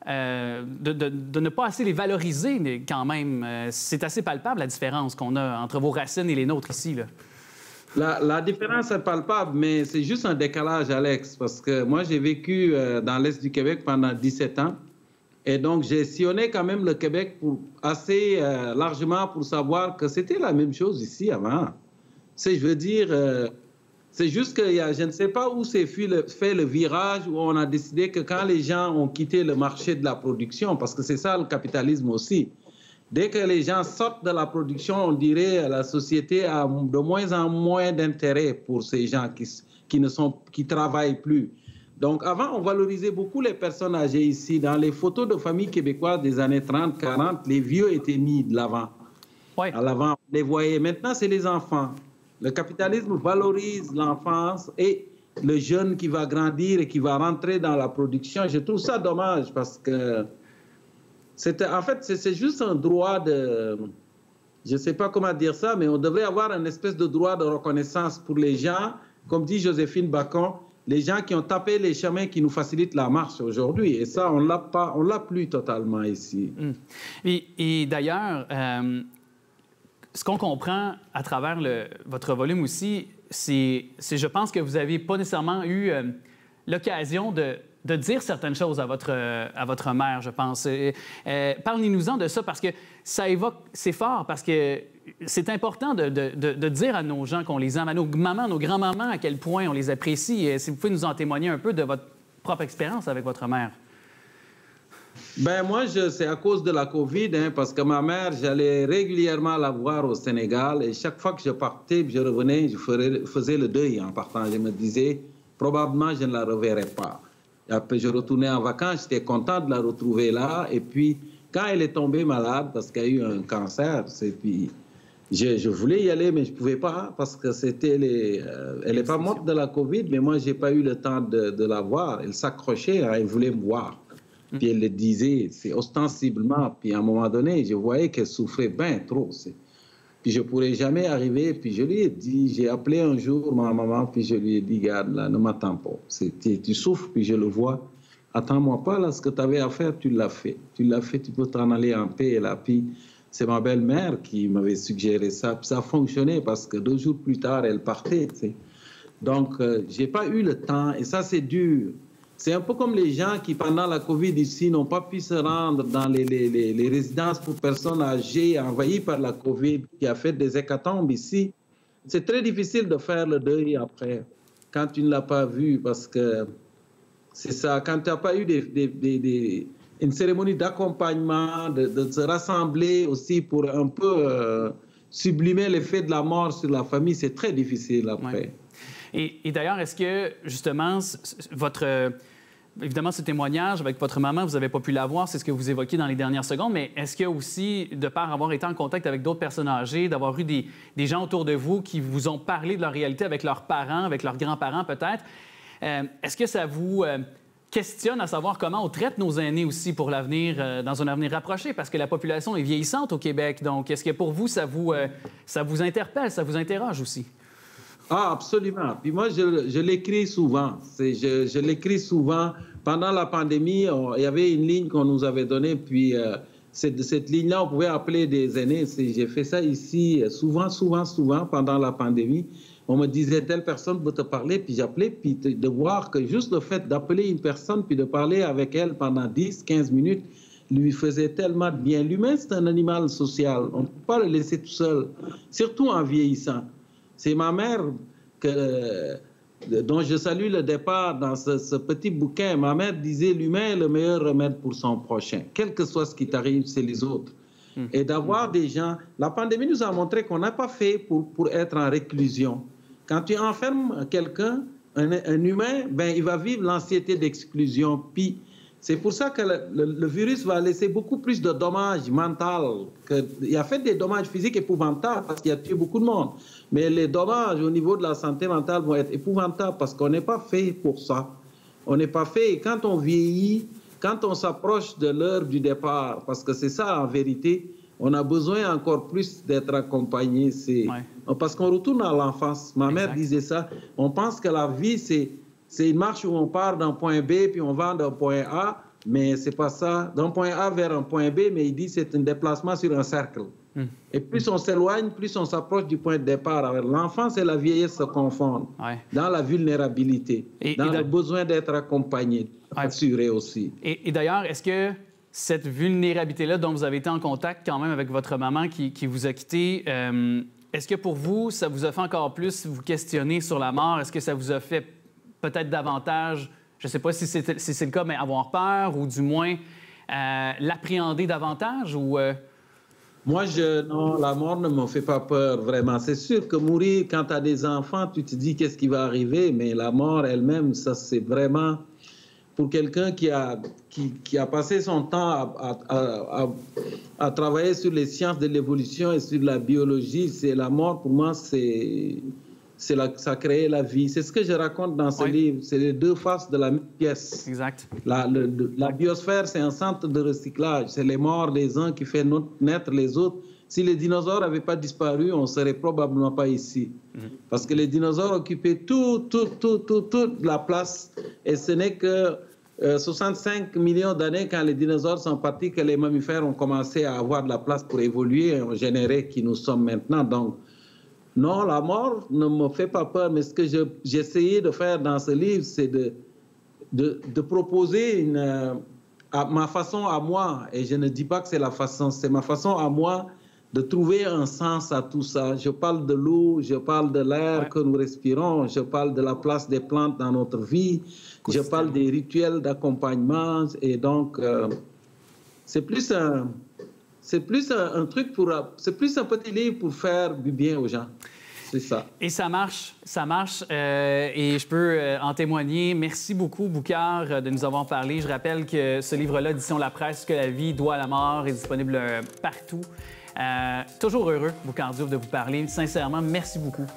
de ne pas assez les valoriser quand même. C'est assez palpable, la différence qu'on a entre vos racines et les nôtres ici, là. La différence est palpable, mais c'est juste un décalage, Alex, parce que moi, j'ai vécu dans l'Est du Québec pendant 17 ans. Et donc, j'ai sillonné quand même le Québec assez largement pour savoir que c'était la même chose ici avant. Je veux dire, c'est juste que je ne sais pas où s'est fait le virage où on a décidé que quand les gens ont quitté le marché de la production, parce que c'est ça le capitalisme aussi, dès que les gens sortent de la production, on dirait la société a de moins en moins d'intérêt pour ces gens qui travaillent plus. Donc, avant, on valorisait beaucoup les personnes âgées ici. Dans les photos de familles québécoises des années 30, 40, les vieux étaient mis de l'avant. Oui. À l'avant, on les voyait. Maintenant, c'est les enfants. Le capitalisme valorise l'enfance et le jeune qui va grandir et qui va rentrer dans la production. Je trouve ça dommage parce que en fait, c'est juste un droit de... Je ne sais pas comment dire ça, mais on devrait avoir une espèce de droit de reconnaissance pour les gens, comme dit Joséphine Bacon, les gens qui ont tapé les chemins qui nous facilitent la marche aujourd'hui. Et ça, on ne l'a plus totalement ici. Et d'ailleurs, ce qu'on comprend à travers votre volume aussi, c'est je pense que vous n'avez pas nécessairement eu l'occasion de dire certaines choses à votre mère, je pense. Parlez-nous-en de ça, parce que ça évoque, c'est fort, parce que c'est important de dire à nos gens qu'on les aime, à nos mamans, nos grands-mamans, à quel point on les apprécie. Si vous pouvez nous en témoigner un peu de votre propre expérience avec votre mère. Ben moi, c'est à cause de la COVID, hein, parce que ma mère, j'allais régulièrement la voir au Sénégal, et chaque fois que je partais, je revenais, je faisais le deuil en partant. Je me disais, probablement, je ne la reverrai pas. Et après, je retournais en vacances, j'étais content de la retrouver là. Et puis, quand elle est tombée malade, parce qu'elle a eu un cancer, puis je voulais y aller, mais je ne pouvais pas, parce que elle n'est pas morte de la COVID, mais moi, je n'ai pas eu le temps de la voir. Elle s'accrochait, hein, elle voulait me voir. Puis elle le disait, c'est ostensiblement. Puis à un moment donné, je voyais qu'elle souffrait bien trop. Puis je ne pourrais jamais arriver. Puis je lui ai dit, j'ai appelé un jour ma maman, puis je lui ai dit, garde, là, ne m'attends pas. Tu souffres, puis je le vois. Attends-moi pas, là, ce que tu avais à faire, tu l'as fait. Tu l'as fait, tu peux t'en aller en paix. Et là, puis c'est ma belle-mère qui m'avait suggéré ça. Puis ça a fonctionné parce que 2 jours plus tard, elle partait. Tu sais. Donc, je n'ai pas eu le temps. Et ça, c'est dur. C'est un peu comme les gens qui, pendant la COVID ici, n'ont pas pu se rendre dans les résidences pour personnes âgées envahies par la COVID, qui a fait des hécatombes ici. C'est très difficile de faire le deuil après, quand tu ne l'as pas vu, parce que c'est ça, quand tu n'as pas eu une cérémonie d'accompagnement, de se rassembler aussi pour un peu sublimer l'effet de la mort sur la famille, c'est très difficile après. Ouais. Et d'ailleurs, est-ce que, justement, évidemment, ce témoignage avec votre maman, vous n'avez pas pu l'avoir, c'est ce que vous évoquiez dans les dernières secondes, mais est-ce qu'il y a aussi, de par avoir été en contact avec d'autres personnes âgées, d'avoir eu des gens autour de vous qui vous ont parlé de leur réalité avec leurs parents, avec leurs grands-parents peut-être, est-ce que ça vous questionne à savoir comment on traite nos aînés aussi pour l'avenir, dans un avenir rapproché? Parce que la population est vieillissante au Québec, donc est-ce que pour vous, ça vous interpelle, ça vous interroge aussi? Ah, absolument. Puis moi, je l'écris souvent. Je l'écris souvent. Pendant la pandémie, il y avait une ligne qu'on nous avait donnée, puis cette ligne-là, on pouvait appeler des aînés. J'ai fait ça ici souvent, pendant la pandémie. On me disait, telle personne veut te parler, puis j'appelais, puis de voir que juste le fait d'appeler une personne, puis de parler avec elle pendant 10, 15 minutes, lui faisait tellement de bien. L'humain, c'est un animal social. On ne peut pas le laisser tout seul, surtout en vieillissant. C'est ma mère dont je salue le départ dans ce petit bouquin. Ma mère disait, l'humain est le meilleur remède pour son prochain. Quel que soit ce qui t'arrive, c'est les autres. Et d'avoir des gens... La pandémie nous a montré qu'on n'a pas fait pour être en réclusion. Quand tu enfermes quelqu'un, un humain, ben, il va vivre l'anxiété d'exclusion. Puis c'est pour ça que le virus va laisser beaucoup plus de dommages mentaux. Il a fait des dommages physiques épouvantables parce qu'il a tué beaucoup de monde. Mais les dommages au niveau de la santé mentale vont être épouvantables parce qu'on n'est pas fait pour ça. On n'est pas fait. Et quand on vieillit, quand on s'approche de l'heure du départ, parce que c'est ça en vérité, on a besoin encore plus d'être accompagné. Parce qu'on retourne à l'enfance. Ma mère disait ça. On pense que la vie, c'est une marche où on part d'un point B puis on va d'un point A, mais c'est pas ça. D'un point A vers un point B, mais il dit que c'est un déplacement sur un cercle. Et plus on s'éloigne, plus on s'approche du point de départ. L'enfance et la vieillesse se confondent dans la vulnérabilité, dans le besoin d'être accompagné, assuré aussi. Et d'ailleurs, est-ce que cette vulnérabilité-là dont vous avez été en contact quand même avec votre maman qui vous a quitté, est-ce que pour vous, ça vous a fait encore plus vous questionner sur la mort? Est-ce que ça vous a fait peut-être davantage, je ne sais pas si c'est le cas, mais avoir peur ou du moins l'appréhender davantage? Ou, Moi, non, la mort ne me fait pas peur, vraiment. C'est sûr que mourir, quand tu as des enfants, tu te dis qu'est-ce qui va arriver, mais la mort elle-même, ça, c'est vraiment... Pour quelqu'un qui a passé son temps à travailler sur les sciences de l'évolution et sur la biologie, c'est la mort, pour moi, ça crée la vie. C'est ce que je raconte dans ce livre. C'est les deux faces de la même pièce. Exact. La biosphère, c'est un centre de recyclage. C'est les morts des uns qui font naître les autres. Si les dinosaures n'avaient pas disparu, on ne serait probablement pas ici. Parce que les dinosaures occupaient toute la place. Et ce n'est que 65 millions d'années, quand les dinosaures sont partis, que les mammifères ont commencé à avoir de la place pour évoluer et ont généré qui nous sommes maintenant. Donc, non, la mort ne me fait pas peur. Mais ce que j'ai essayé de faire dans ce livre, c'est de proposer ma façon à moi. Et je ne dis pas que c'est ma façon à moi de trouver un sens à tout ça. Je parle de l'eau, je parle de l'air que nous respirons, je parle de la place des plantes dans notre vie, je parle des rituels d'accompagnement. Et donc, c'est plus un truc c'est plus un petit livre pour faire du bien aux gens. C'est ça. Et ça marche. Et je peux en témoigner. Merci beaucoup, Boucard, de nous avoir parlé. Je rappelle que ce livre-là, édition La Presse, que la vie doit à la mort, est disponible partout. Toujours heureux, Boucard Diouf, de vous parler. Sincèrement, merci beaucoup.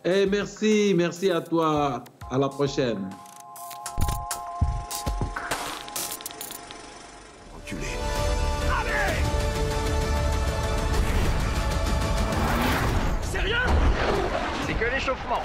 Et merci à toi. À la prochaine. Enculé. Sérieux? C'est que l'échauffement.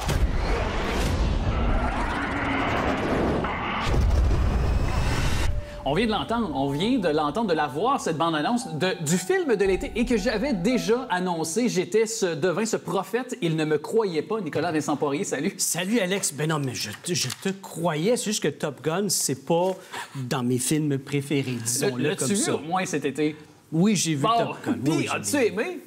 On vient de l'entendre, de la voir, cette bande-annonce du film de l'été, et que j'avais déjà annoncé. J'étais devint ce prophète. Il ne me croyait pas. Nicolas Vincent Poirier, salut. Salut, Alex. Ben non, mais je te croyais. C'est juste que Top Gun, c'est pas dans mes films préférés, disons-le comme ça. L'as-tu vu au moins cet été? Oui, j'ai vu Top Gun. Puis, as-tu aimé?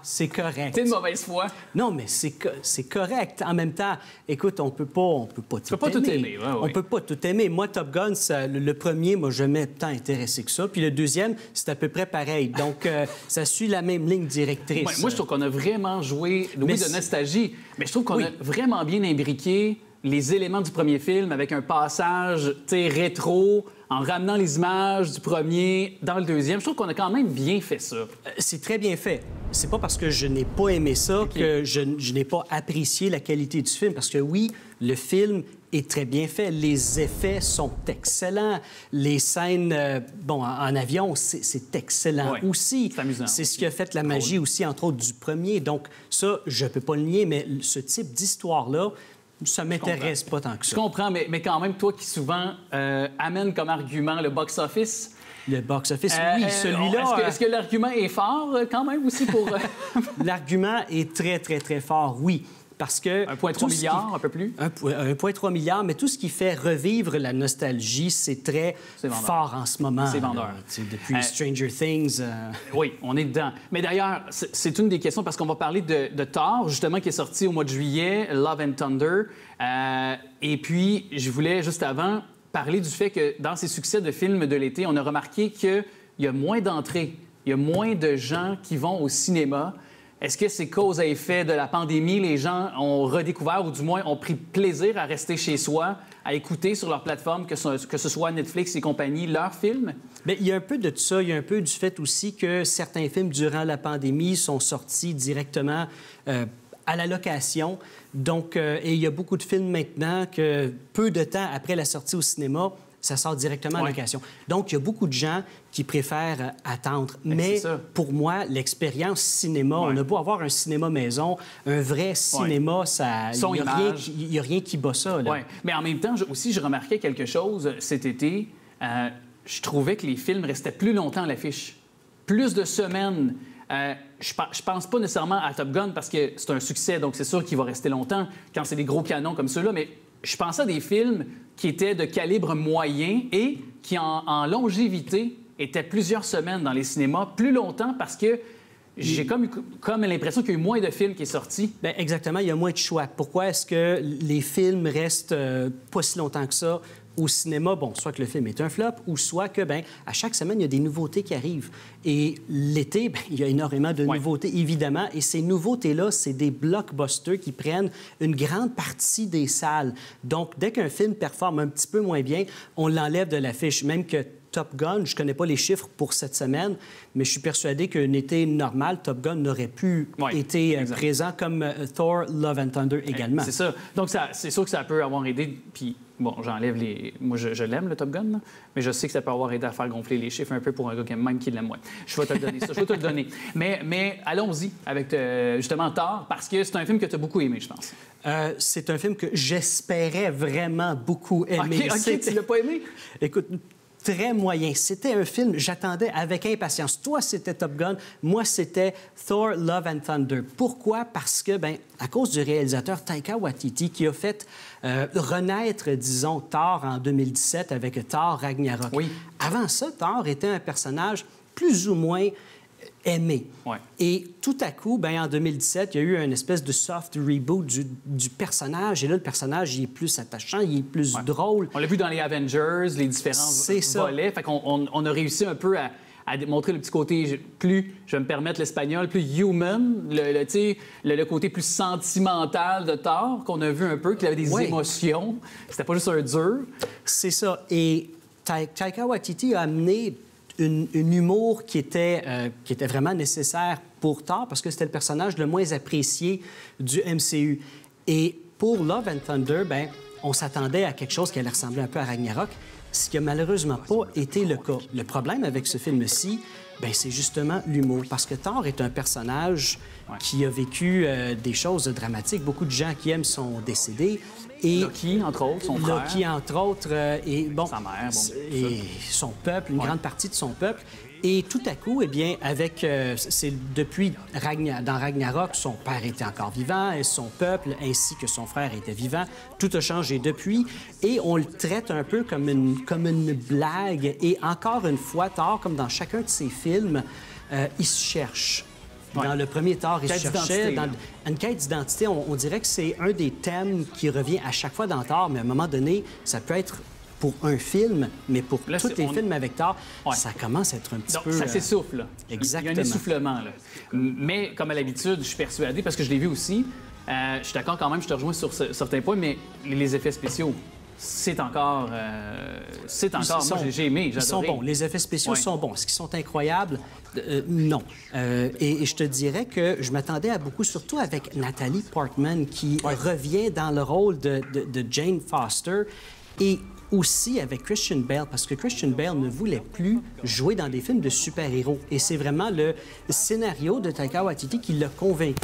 C'est correct. T'es de mauvaise foi. Non, mais c'est correct. En même temps, écoute, on peut pas tout aimer. On peut pas tout aimer. Moi, Top Gun, le premier m'a jamais tant intéressé que ça. Puis le deuxième, c'est à peu près pareil. Donc, ça suit la même ligne directrice. Moi, je trouve qu'on a vraiment joué, oui, de nostalgie, mais je trouve qu'on a vraiment bien imbriqué les éléments du premier film avec un passage rétro, en ramenant les images du premier dans le deuxième. Je trouve qu'on a quand même bien fait ça. C'est très bien fait. C'est pas parce que je n'ai pas aimé ça que je n'ai pas apprécié la qualité du film. Parce que oui, le film est très bien fait. Les effets sont excellents. Les scènes, en avion, c'est excellent aussi. C'est amusant. C'est ce qui a fait la magie aussi, entre autres, du premier. Donc ça, je peux pas le nier, mais ce type d'histoire-là, ça m'intéresse pas tant que ça. Je comprends, mais quand même, toi qui souvent amène comme argument le box-office... Le box-office, oui, celui-là... Est-ce que l'argument est fort quand même aussi pour... L'argument est très, très, très fort, oui. Parce que... 1,3 milliard, un peu plus? 1,3 milliard, mais tout ce qui fait revivre la nostalgie, c'est très fort en ce moment. C'est vendeur. Depuis Stranger Things... Oui, on est dedans. Mais d'ailleurs, c'est une des questions, parce qu'on va parler de Thor, justement, qui est sorti au mois de juillet, Love and Thunder. Et puis, je voulais, juste avant, parler du fait que dans ces succès de films de l'été, on a remarqué qu'il y a moins d'entrées, il y a moins de gens qui vont au cinéma. Est-ce que c'est cause à effet de la pandémie? Les gens ont redécouvert, ou du moins ont pris plaisir à rester chez soi, à écouter sur leur plateforme, que ce soit Netflix et compagnie, leurs films? Bien, il y a un peu de ça. Il y a un peu du fait aussi que certains films, durant la pandémie, sont sortis directement à la location. Donc, et il y a beaucoup de films maintenant que, peu de temps après la sortie au cinéma, ça sort directement en location. Donc, il y a beaucoup de gens qui préfèrent attendre. Mais pour moi, l'expérience cinéma, on a beau avoir un cinéma maison, un vrai cinéma, il n'y a rien qui bat ça. Oui, mais en même temps, je remarquais quelque chose cet été. Je trouvais que les films restaient plus longtemps à l'affiche. Plus de semaines. Je pense pas nécessairement à Top Gun parce que c'est un succès, donc c'est sûr qu'il va rester longtemps quand c'est des gros canons comme ceux-là, mais je pensais à des films qui étaient de calibre moyen et qui, en longévité, étaient plusieurs semaines dans les cinémas, plus longtemps parce que j'ai comme l'impression qu'il y a eu moins de films qui sont sortis. Bien, exactement, il y a moins de choix. Pourquoi est-ce que les films restent pas si longtemps que ça au cinéma? Bon, soit que le film est un flop, ou soit que, bien, à chaque semaine, il y a des nouveautés qui arrivent. Et l'été, bien, il y a énormément de nouveautés, évidemment. Et ces nouveautés-là, c'est des blockbusters qui prennent une grande partie des salles. Donc, dès qu'un film performe un petit peu moins bien, on l'enlève de l'affiche. Même que Top Gun, je ne connais pas les chiffres pour cette semaine, mais je suis persuadé qu'un été normal, Top Gun n'aurait pu être présent comme Thor, Love and Thunder également. C'est ça. Donc, c'est sûr que ça peut avoir aidé. Puis, bon, j'enlève les... Moi, je l'aime, le Top Gun, là, mais je sais que ça peut avoir aidé à faire gonfler les chiffres un peu pour un gars même qui l'aime moins. Je vais te le donner, ça. Je vais te le donner. Mais allons-y avec, justement, Thor, parce que c'est un film que tu as beaucoup aimé, je pense. C'est un film que j'espérais vraiment beaucoup aimer. OK, tu l'as pas aimé? Écoute... Très moyen. C'était un film, j'attendais avec impatience. Toi, c'était Top Gun. Moi, c'était Thor, Love and Thunder. Pourquoi? Parce que, bien, à cause du réalisateur Taika Waititi qui a fait renaître, disons, Thor en 2017 avec Thor Ragnarok. Oui. Avant ça, Thor était un personnage plus ou moins aimé. Ouais. Et tout à coup, bien, en 2017, il y a eu une espèce de soft reboot du personnage. Et là, le personnage, il est plus attachant, il est plus drôle. On l'a vu dans les Avengers, les différents volets. Fait qu'on a réussi un peu à montrer le petit côté plus, je vais me permettre l'espagnol, plus human, le côté plus sentimental de Thor, qu'on a vu un peu, qu'il avait des émotions. C'était pas juste un dur. C'est ça. Et Taika Waititi a amené un humour qui était vraiment nécessaire pour Thor parce que c'était le personnage le moins apprécié du MCU. Et pour Love and Thunder, bien, on s'attendait à quelque chose qui allait ressembler un peu à Ragnarok, ce qui n'a malheureusement pas été le cas. Le problème avec ce film-ci, bien, c'est justement l'humour. Parce que Thor est un personnage qui a vécu des choses dramatiques. Beaucoup de gens qui aiment sont décédés. Et Loki, entre autres, son frère. Loki, entre autres, et bon, sa mère, et son peuple, une grande partie de son peuple. Et tout à coup, eh bien, avec, c'est depuis dans Ragnarok, son père était encore vivant, et son peuple ainsi que son frère étaient vivants. Tout a changé depuis, et on le traite un peu comme une blague. Et encore une fois, Thor, comme dans chacun de ses films, il se cherche. Dans le premier Thor, il se cherchait. Dans une quête d'identité, on dirait que c'est un des thèmes qui revient à chaque fois dans Thor, mais à un moment donné, ça peut être pour un film, mais pour tous les films avec Thor, ça commence à être un petit peu... Ça s'essouffle, là. Exactement. Il y a un essoufflement, là. Mais, comme à l'habitude, je suis persuadé, parce que je l'ai vu aussi, Je suis d'accord quand même, je te rejoins sur certains points, mais les effets spéciaux, c'est encore... moi, j'ai aimé, j'ai adoré. Ils sont bons. Les effets spéciaux sont bons. Est-ce qu'ils sont incroyables? Non. Et je te dirais que je m'attendais à beaucoup, surtout avec Nathalie Portman, qui revient dans le rôle de Jane Foster, et aussi avec Christian Bale, parce que Christian Bale ne voulait plus jouer dans des films de super-héros. Et c'est vraiment le scénario de Taika Waititi qui l'a convaincu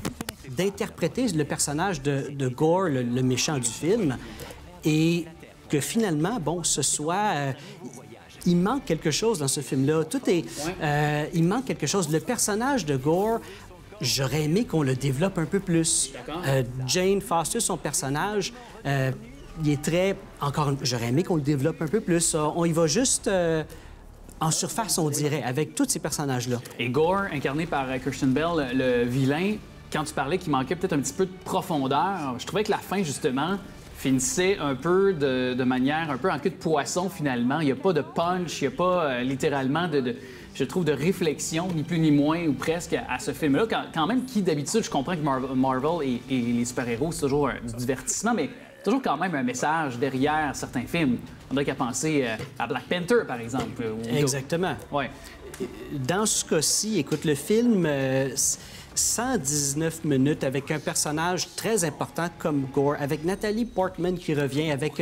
d'interpréter le personnage de Gore, le méchant du film, et que finalement, bon, ce soit... il manque quelque chose dans ce film-là. Tout est... il manque quelque chose. Le personnage de Gore, j'aurais aimé qu'on le développe un peu plus. Jane Foster, son personnage, il est très... j'aurais aimé qu'on le développe un peu plus. On y va juste... en surface, on dirait, avec tous ces personnages-là. Et Gore, incarné par Christian Bale, le vilain, quand tu parlais qu'il manquait peut-être un petit peu de profondeur, je trouvais que la fin, justement, finissait un peu de manière un peu en queue de poisson, finalement. Il n'y a pas de punch, il n'y a pas littéralement je trouve, de réflexion, ni plus ni moins, ou presque, à ce film-là. Quand même, qui, d'habitude, je comprends que Marvel et les super-héros, c'est toujours du divertissement, mais toujours quand même un message derrière certains films. On aurait qu'à penser à Black Panther, par exemple. Exactement. Ouais. Dans ce cas-ci, écoute, le film... 119 minutes avec un personnage très important comme Gore, avec Nathalie Portman qui revient, avec...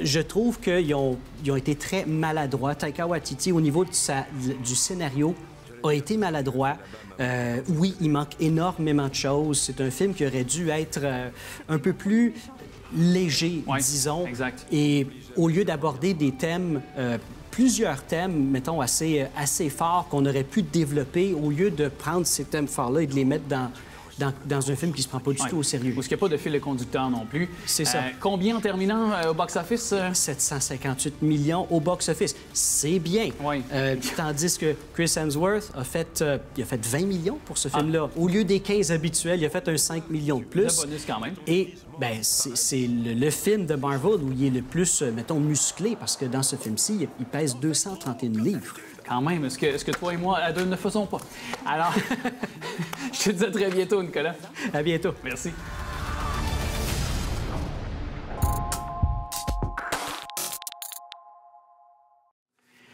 je trouve qu'ils ont été très maladroits. Taika Waititi, au niveau du scénario, a été maladroit. Oui, il manque énormément de choses. C'est un film qui aurait dû être un peu plus léger, disons. Exact. Et au lieu d'aborder des thèmes... plusieurs thèmes, mettons, assez forts qu'on aurait pu développer au lieu de prendre ces thèmes forts-là et de les mettre dans un film qui se prend pas du tout au sérieux. Parce qu'il n'y a pas de fil de conducteur non plus. C'est ça. Combien en terminant au box-office? 758 millions au box-office. C'est bien. Oui. Tandis que Chris Hemsworth a fait 20 millions pour ce film-là. Au lieu des 15 habituels, il a fait un 5 millions de plus. Le bonus quand même. Et ben, c'est le film de Marvel où il est le plus, mettons, musclé, parce que dans ce film-ci, il pèse 231 livres. Quand même, est-ce que toi et moi, ne faisons pas? Alors, je te dis à très bientôt, Nicolas. À bientôt. Merci.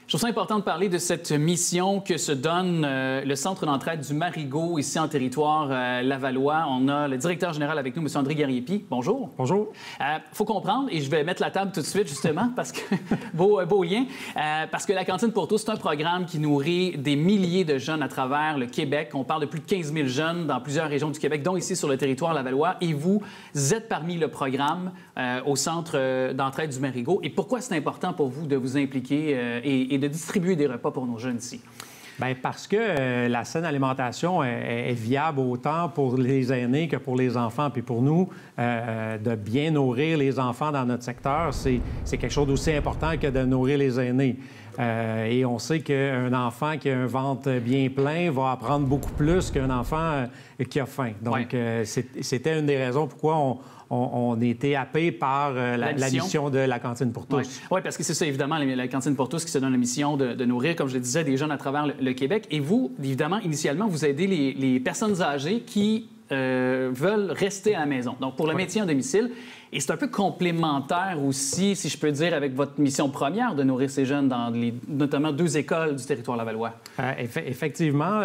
Je trouve ça important de parler de cette mission que se donne le Centre d'entraide du Marigot ici en territoire lavallois. On a le directeur général avec nous, M. André Gariepi. Bonjour. Bonjour. Faut comprendre, et je vais mettre la table tout de suite, justement, parce que beau lien, parce que la Cantine pour tous, c'est un programme qui nourrit des milliers de jeunes à travers le Québec. On parle de plus de 15 000 jeunes dans plusieurs régions du Québec, dont ici sur le territoire lavallois. Et vous êtes parmi le programme au Centre d'entraide du Marigot. Et pourquoi c'est important pour vous de vous impliquer et de distribuer des repas pour nos jeunes ici? Bien, parce que la saine alimentation est viable autant pour les aînés que pour les enfants. Puis pour nous, de bien nourrir les enfants dans notre secteur, c'est quelque chose d'aussi important que de nourrir les aînés. Et on sait qu'un enfant qui a un ventre bien plein va apprendre beaucoup plus qu'un enfant qui a faim. Donc, c'était une des raisons pourquoi on était happé par la mission de la Cantine pour tous. Oui, parce que c'est ça, évidemment, la Cantine pour tous qui se donne la mission de nourrir, comme je le disais, des jeunes à travers le Québec. Et vous, évidemment, initialement, vous aidez les personnes âgées qui veulent rester à la maison. Donc, pour le maintien à domicile. Et c'est un peu complémentaire aussi, si je peux dire, avec votre mission première de nourrir ces jeunes dans notamment 2 écoles du territoire lavallois. Effectivement,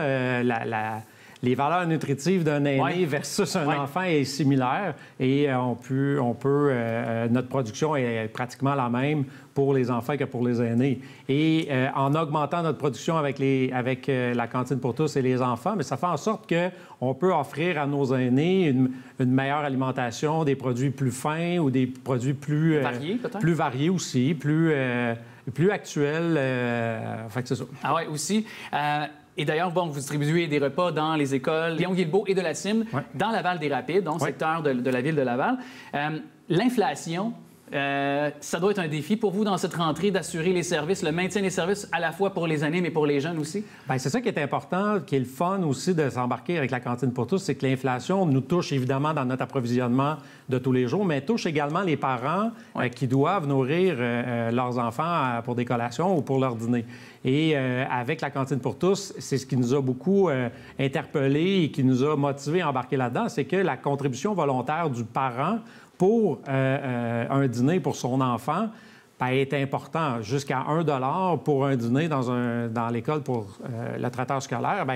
les valeurs nutritives d'un aîné versus un enfant est similaire et notre production est pratiquement la même pour les enfants que pour les aînés. Et en augmentant notre production avec la Cantine pour tous et les enfants, mais ça fait en sorte qu'on peut offrir à nos aînés une meilleure alimentation, des produits plus fins ou des produits plus variés aussi, plus actuels. Fait que c'est ça. Ah oui, aussi. Et d'ailleurs, bon, vous distribuez des repas dans les écoles Léon-Guilbeault et de la Cime, dans Laval-des-Rapides, donc secteur de la ville de Laval. L'inflation, Ça doit être un défi pour vous dans cette rentrée d'assurer les services, le maintien des services à la fois pour les aînés, mais pour les jeunes aussi? Bien, c'est ça qui est important, qui est le fun aussi de s'embarquer avec la cantine pour tous, c'est que l'inflation nous touche évidemment dans notre approvisionnement de tous les jours, mais touche également les parents qui doivent nourrir leurs enfants pour des collations ou pour leur dîner. Et avec la cantine pour tous, c'est ce qui nous a beaucoup interpellés et qui nous a motivés à embarquer là-dedans, c'est que la contribution volontaire du parent pour un dîner pour son enfant est important. Jusqu'à 1 $ pour un dîner dans l'école pour le traiteur scolaire,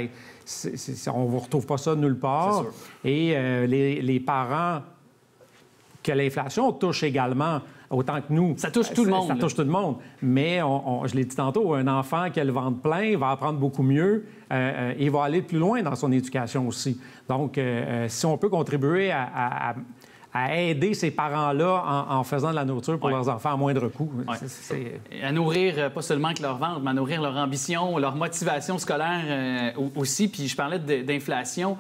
on ne retrouve pas ça nulle part. Et les parents que l'inflation touche également, autant que nous. Ça touche tout le monde. Ça touche tout le monde. Mais je l'ai dit tantôt, un enfant qui a le ventre plein va apprendre beaucoup mieux et va aller plus loin dans son éducation aussi. Donc, si on peut contribuer à aider ces parents-là en faisant de la nourriture pour leurs enfants à moindre coût. À nourrir pas seulement que leur ventre, mais à nourrir leur ambition, leur motivation scolaire aussi. Puis je parlais d'inflation.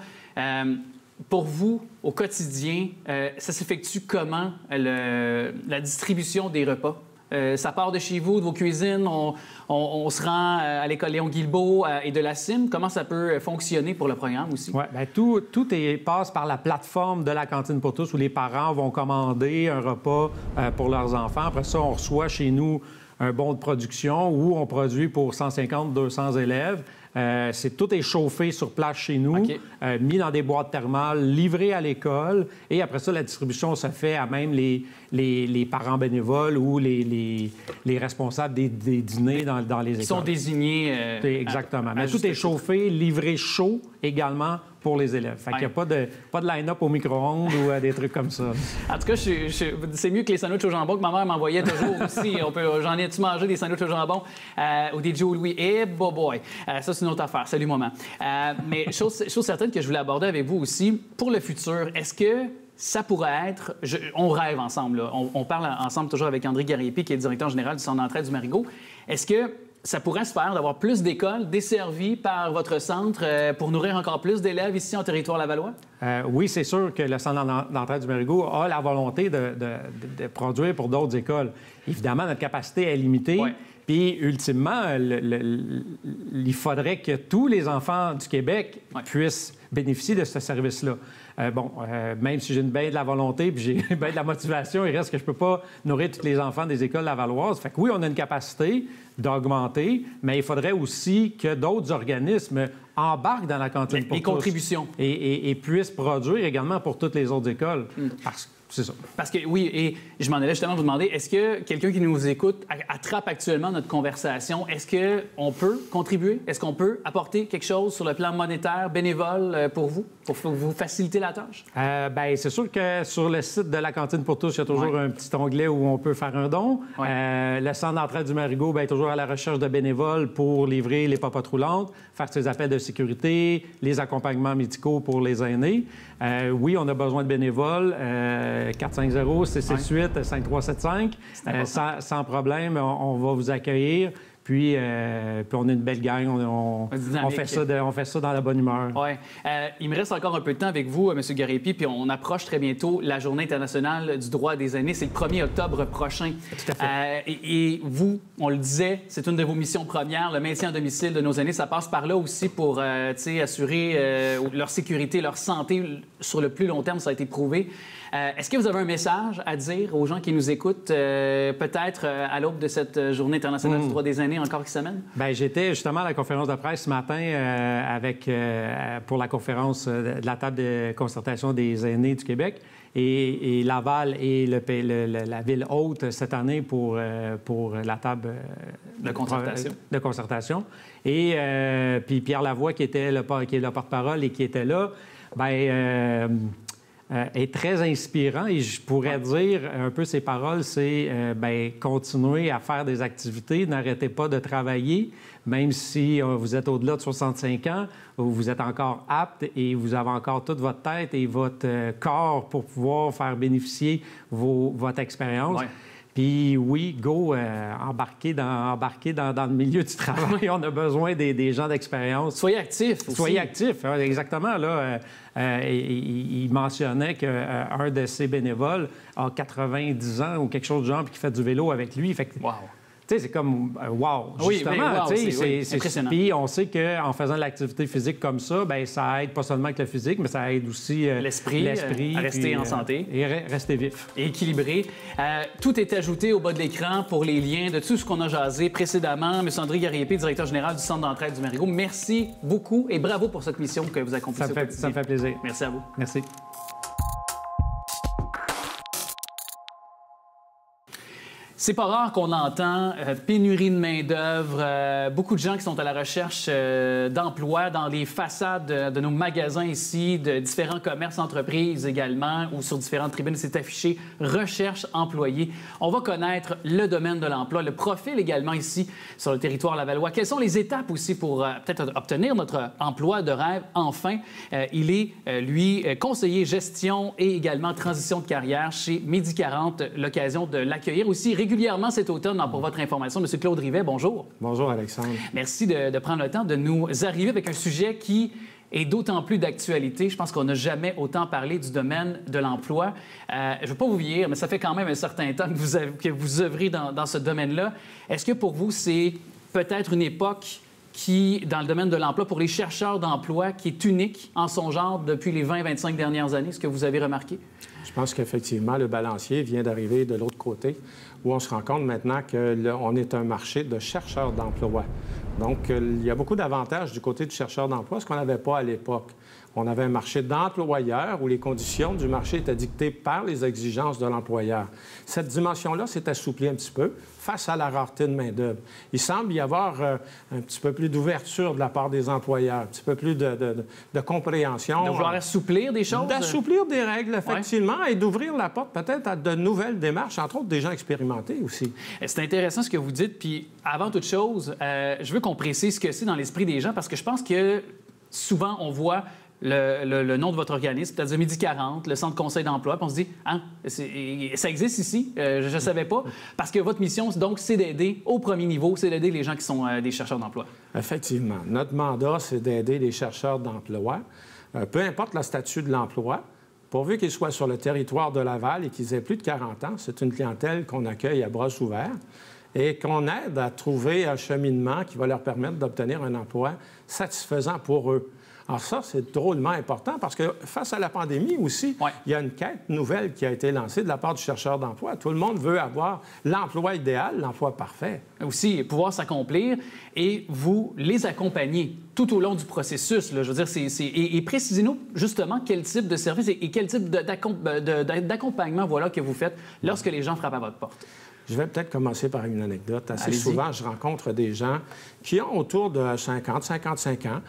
Pour vous, au quotidien, ça s'effectue comment, la distribution des repas? Ça part de chez vous, de vos cuisines, on se rend à l'école Léon Guilbeault et de la CIM. Comment ça peut fonctionner pour le programme aussi? Oui, bien, tout passe par la plateforme de la cantine pour tous où les parents vont commander un repas pour leurs enfants. Après ça, on reçoit chez nous un bon de production où on produit pour 150-200 élèves. Tout est chauffé sur place chez nous, mis dans des boîtes thermales, livré à l'école. Et après ça, la distribution se fait à même les parents bénévoles ou les responsables des dîners dans les écoles. Ils sont désignés. Exactement. Mais tout est chauffé, livré chaud également pour les élèves. Fait qu'il n'y a pas de line-up au micro-ondes ou des trucs comme ça. En tout cas, c'est mieux que les sandwichs au jambon que ma mère m'envoyait toujours aussi. J'en ai-tu mangé des sandwichs au jambon ou des Joe Louis? Eh, boy! Ça, c'est une autre affaire. Salut, maman. Mais chose certaine que je voulais aborder avec vous aussi, pour le futur, est-ce que ça pourrait être... on rêve ensemble, là. On parle ensemble toujours avec André Gariepi, qui est le directeur général du Centre d'entraide du Marigot. Est-ce que ça pourrait se faire d'avoir plus d'écoles desservies par votre centre pour nourrir encore plus d'élèves ici en territoire lavallois? Oui, c'est sûr que le Centre d'entraide du Marigot a la volonté de produire pour d'autres écoles. Évidemment, notre capacité est limitée. Ouais. Puis, ultimement, il faudrait que tous les enfants du Québec puissent bénéficier de ce service-là. Même si j'ai bien de la volonté puis j'ai bien de la motivation, il reste que je ne peux pas nourrir tous les enfants des écoles lavalloises. Fait que oui, on a une capacité d'augmenter, mais il faudrait aussi que d'autres organismes embarquent dans la cantine pour tous. Les contributions. Et puissent produire également pour toutes les autres écoles. Parce que c'est ça. Parce que, oui, et je m'en allais justement vous demander, est-ce que quelqu'un qui nous écoute attrape actuellement notre conversation? Est-ce qu'on peut contribuer? Est-ce qu'on peut apporter quelque chose sur le plan monétaire, bénévole pour vous, pour vous faciliter la tâche? Bien, c'est sûr que sur le site de la Cantine pour tous, il y a toujours un petit onglet où on peut faire un don. Le Centre d'entraide du Marigot est toujours à la recherche de bénévoles pour livrer les papotes roulantes, faire ses appels de sécurité, les accompagnements médicaux pour les aînés. Oui, on a besoin de bénévoles. 450-668-5375. Sans problème, on va vous accueillir. Puis on est une belle gang. On fait ça dans la bonne humeur. Oui. Il me reste encore un peu de temps avec vous, M. Gariepi, puis on approche très bientôt la Journée internationale du droit des aînés. C'est le 1er octobre prochain. Tout à fait. Et vous, on le disait, c'est une de vos missions premières, le maintien à domicile de nos aînés. Ça passe par là aussi pour assurer leur sécurité, leur santé sur le plus long terme. Ça a été prouvé. Est-ce que vous avez un message à dire aux gens qui nous écoutent, peut-être à l'aube de cette Journée internationale du droit des aînés encore qui s'amène? Bien, j'étais justement à la conférence de presse ce matin pour la conférence de la table de concertation des aînés du Québec. Et Laval et la ville haute cette année pour la table de concertation. Et puis Pierre Lavoie, qui est le porte-parole et qui était là, est très inspirant et je pourrais dire un peu ses paroles, c'est continuer à faire des activités, n'arrêtez pas de travailler, même si vous êtes au-delà de 65 ans, vous êtes encore apte et vous avez encore toute votre tête et votre corps pour pouvoir faire bénéficier votre expérience. Ouais. Puis oui, go, embarquer dans le milieu du travail. On a besoin des gens d'expérience. Soyez actifs aussi. Soyez actifs, exactement. Là, il mentionnait qu'un de ses bénévoles a 90 ans ou quelque chose du genre, puis qui fait du vélo avec lui. Fait que, wow. Tu sais, c'est comme wow, justement. Oui, c'est impressionnant. Puis on sait qu'en faisant de l'activité physique comme ça, bien, ça aide pas seulement avec le physique, mais ça aide aussi l'esprit à rester en santé. Et rester vif. Et équilibré. Tout est ajouté au bas de l'écran pour les liens de tout ce qu'on a jasé précédemment. M. André Garriépé, directeur général du Centre d'entraide du Marigot, merci beaucoup et bravo pour cette mission que vous accomplissez. Ça me fait plaisir. Merci à vous. Merci. C'est pas rare qu'on entend pénurie de main-d'œuvre, beaucoup de gens qui sont à la recherche d'emploi dans les façades de nos magasins ici, de différents commerces, entreprises également, ou sur différentes tribunes, c'est affiché « Recherche employés ». On va connaître le domaine de l'emploi, le profil également ici sur le territoire lavallois. Quelles sont les étapes aussi pour peut-être obtenir notre emploi de rêve enfin? Il est, lui, conseiller gestion et également transition de carrière chez Midi 40. L'occasion de l'accueillir aussi régulièrement cet automne Pour votre information. Monsieur Claude Rivet, bonjour. Bonjour, Alexandre. Merci de prendre le temps de nous arriver avec un sujet qui est d'autant plus d'actualité. Je pense qu'on n'a jamais autant parlé du domaine de l'emploi. Je ne veux pas vous vieillir, mais ça fait quand même un certain temps que vous œuvrez dans ce domaine-là. Est-ce que pour vous, c'est peut-être une époque qui, dans le domaine de l'emploi, pour les chercheurs d'emploi, qui est unique en son genre depuis les 20-25 dernières années, ce que vous avez remarqué? Je pense qu'effectivement, le balancier vient d'arriver de l'autre côté, où on se rend compte maintenant qu'on est un marché de chercheurs d'emploi. Donc, il y a beaucoup d'avantages du côté du chercheur d'emploi, ce qu'on n'avait pas à l'époque. On avait un marché d'employeurs où les conditions du marché étaient dictées par les exigences de l'employeur. Cette dimension-là s'est assouplie un petit peu face à la rareté de main-d'œuvre. Il semble y avoir un petit peu plus d'ouverture de la part des employeurs, un petit peu plus de compréhension. De vouloir assouplir des choses? D'assouplir des règles, effectivement, et d'ouvrir la porte peut-être à de nouvelles démarches, entre autres des gens expérimentés aussi. C'est intéressant ce que vous dites. Puis, avant toute chose, je veux qu'on précise ce que c'est dans l'esprit des gens, parce que je pense que souvent, on voit le nom de votre organisme, c'est-à-dire Midi 40, le Centre conseil d'emploi, puis on se dit « Ah, ça existe ici? Je ne savais pas. » Parce que votre mission, donc, c'est d'aider au premier niveau, c'est d'aider les gens qui sont des chercheurs d'emploi. Effectivement. Notre mandat, c'est d'aider les chercheurs d'emploi, peu importe le statut de l'emploi, pourvu qu'ils soient sur le territoire de Laval et qu'ils aient plus de 40 ans. C'est une clientèle qu'on accueille à bras ouverts et qu'on aide à trouver un cheminement qui va leur permettre d'obtenir un emploi satisfaisant pour eux. Alors ça, c'est drôlement important parce que face à la pandémie aussi, il y a une quête nouvelle qui a été lancée de la part du chercheur d'emploi. Tout le monde veut avoir l'emploi idéal, l'emploi parfait. Aussi, pouvoir s'accomplir et vous les accompagner tout au long du processus. Là, je veux dire, et précisez-nous justement quel type de service et quel type d'accompagnement voilà, que vous faites lorsque les gens frappent à votre porte. Je vais peut-être commencer par une anecdote. Assez souvent, je rencontre des gens qui ont autour de 50, 55 ans,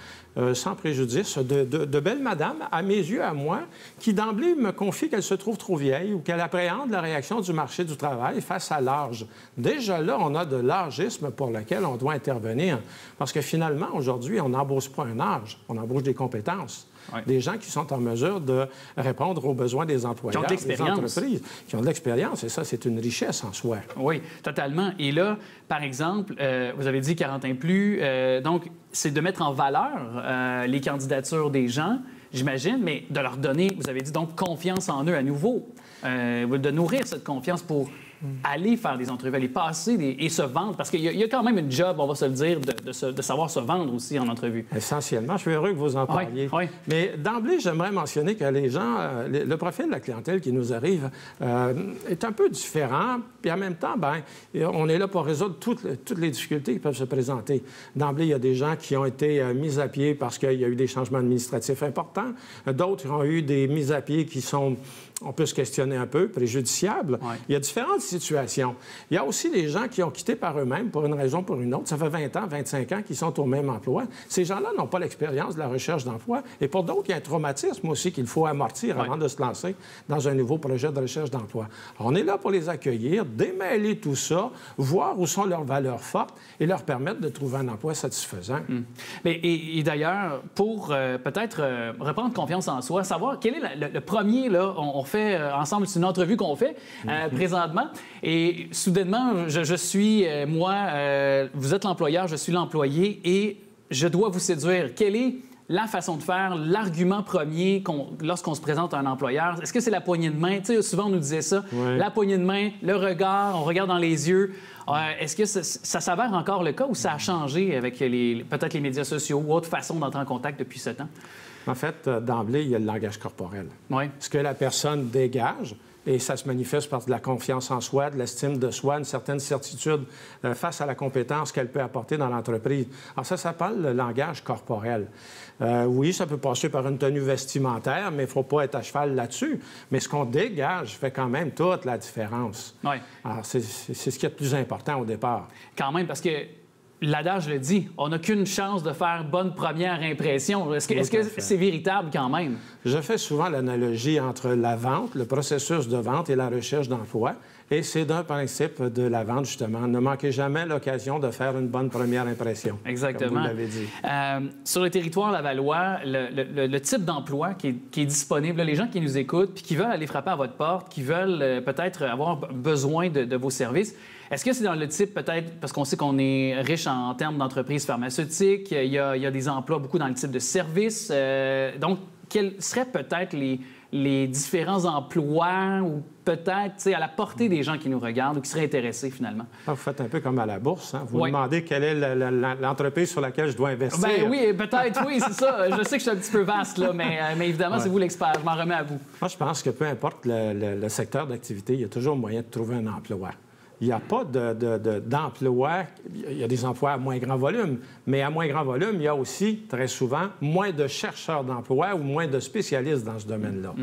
sans préjudice, de belles madames, à mes yeux, à moi, qui d'emblée me confient qu'elles se trouvent trop vieilles ou qu'elles appréhendent la réaction du marché du travail face à l'âge. Déjà là, on a de l'âgisme pour lequel on doit intervenir. Parce que finalement, aujourd'hui, on n'embauche pas un âge, on embauche des compétences. Des gens qui sont en mesure de répondre aux besoins des employeurs, des entreprises, qui ont de l'expérience. Et ça, c'est une richesse en soi. Oui, totalement. Et là, par exemple, vous avez dit 40 ans plus, donc c'est de mettre en valeur les candidatures des gens, j'imagine, mais de leur donner, vous avez dit donc, confiance en eux à nouveau, de nourrir cette confiance pour aller faire des entrevues, aller passer et se vendre, parce qu'il y a quand même une job, on va se le dire, de savoir se vendre aussi en entrevue. Essentiellement. Je suis heureux que vous en parliez. Oui. Mais d'emblée, j'aimerais mentionner que les gens, le profil de la clientèle qui nous arrive est un peu différent, puis en même temps, bien, on est là pour résoudre toutes les difficultés qui peuvent se présenter. D'emblée, il y a des gens qui ont été mis à pied parce qu'il y a eu des changements administratifs importants. D'autres ont eu des mises à pied qui sont, on peut se questionner un peu, préjudiciables. Il y a différentes situations. Il y a aussi des gens qui ont quitté par eux-mêmes pour une raison ou pour une autre. Ça fait 20 ans, 25 ans qu'ils sont au même emploi. Ces gens-là n'ont pas l'expérience de la recherche d'emploi. Et pour d'autres, il y a un traumatisme aussi qu'il faut amortir avant de se lancer dans un nouveau projet de recherche d'emploi. Alors, on est là pour les accueillir, démêler tout ça, voir où sont leurs valeurs fortes et leur permettre de trouver un emploi satisfaisant. Mais, et d'ailleurs, pour peut-être reprendre confiance en soi, savoir quel est le premier, là, on fait ensemble, c'est une entrevue qu'on fait présentement. Et soudainement, je suis, vous êtes l'employeur, je suis l'employé et je dois vous séduire. Quelle est la façon de faire, l'argument premier lorsqu'on se présente à un employeur? Est-ce que c'est la poignée de main? Tu sais, souvent, on nous disait ça. Oui. La poignée de main, le regard, on regarde dans les yeux. Est-ce que ça s'avère encore le cas ou ça a changé avec peut-être les médias sociaux ou autre façon d'entrer en contact depuis ce temps? En fait, d'emblée, il y a le langage corporel. Oui. Ce que la personne dégage, et ça se manifeste par de la confiance en soi, de l'estime de soi, une certaine certitude face à la compétence qu'elle peut apporter dans l'entreprise. Alors ça s'appelle le langage corporel. Oui, ça peut passer par une tenue vestimentaire, mais il ne faut pas être à cheval là-dessus. Mais ce qu'on dégage fait quand même toute la différence. Oui. Alors c'est ce qui est le plus important au départ. Quand même, parce que l'adage le dit, on n'a qu'une chance de faire bonne première impression. Est-ce que c'est véritable quand même? Je fais souvent l'analogie entre la vente, le processus de vente et la recherche d'emploi. Et c'est d'un principe de la vente, justement. Ne manquez jamais l'occasion de faire une bonne première impression. Exactement. Comme vous l'avez dit. Sur le territoire lavallois, le type d'emploi qui est disponible, là, les gens qui nous écoutent puis qui veulent aller frapper à votre porte, qui veulent peut-être avoir besoin de vos services, est-ce que c'est dans le type, peut-être, parce qu'on sait qu'on est riche en termes d'entreprises pharmaceutiques, il y a des emplois beaucoup dans le type de services. Donc, quels seraient peut-être les différents emplois ou peut-être à la portée des gens qui nous regardent ou qui seraient intéressés finalement? Vous faites un peu comme à la bourse. Hein? Vous demandez quelle est l'entreprise sur laquelle je dois investir. Bien, oui, peut-être, oui, c'est ça. Je sais que je suis un petit peu vaste, là, mais évidemment, c'est vous l'expert. Je m'en remets à vous. Moi, je pense que peu importe le secteur d'activité, il y a toujours moyen de trouver un emploi. Il n'y a pas d'emploi. Il y a des emplois à moins grand volume, mais à moins grand volume, il y a aussi, très souvent, moins de chercheurs d'emploi ou moins de spécialistes dans ce domaine-là.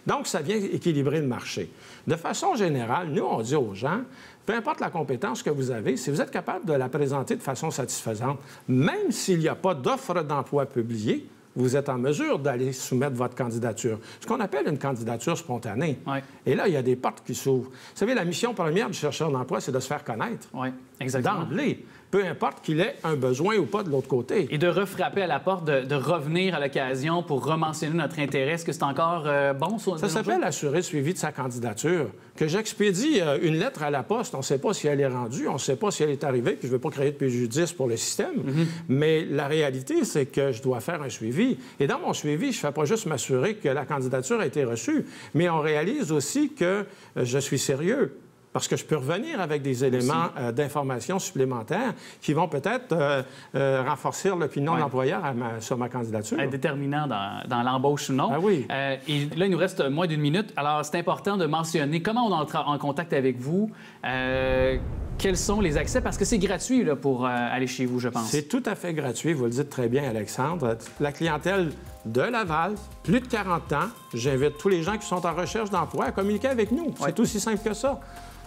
Donc, ça vient équilibrer le marché. De façon générale, nous, on dit aux gens, peu importe la compétence que vous avez, si vous êtes capable de la présenter de façon satisfaisante, même s'il n'y a pas d'offre d'emploi publiée, vous êtes en mesure d'aller soumettre votre candidature. Ce qu'on appelle une candidature spontanée. Oui. Et là, il y a des portes qui s'ouvrent. Vous savez, la mission première du chercheur d'emploi, c'est de se faire connaître. Oui, exactement. D'emblée, peu importe qu'il ait un besoin ou pas de l'autre côté. Et de refrapper à la porte, de revenir à l'occasion pour rementionner notre intérêt. Est-ce que c'est encore bon? Ça s'appelle assurer le suivi de sa candidature. Que j'expédie une lettre à la poste, on ne sait pas si elle est rendue, on ne sait pas si elle est arrivée, puis je ne veux pas créer de préjudice pour le système. Mais la réalité, c'est que je dois faire un suivi. Et dans mon suivi, je ne fais pas juste m'assurer que la candidature a été reçue, mais on réalise aussi que je suis sérieux. Parce que je peux revenir avec des éléments d'information supplémentaires qui vont peut-être renforcer l'opinion de l'employeur sur ma candidature. Être déterminant dans l'embauche ou non. Ah oui. Et là, il nous reste moins d'une minute. Alors, c'est important de mentionner comment on entre en contact avec vous. Quels sont les accès? Parce que c'est gratuit là, pour aller chez vous, je pense. C'est tout à fait gratuit. Vous le dites très bien, Alexandre. La clientèle de Laval, plus de 40 ans, j'invite tous les gens qui sont en recherche d'emploi à communiquer avec nous. C'est aussi simple que ça.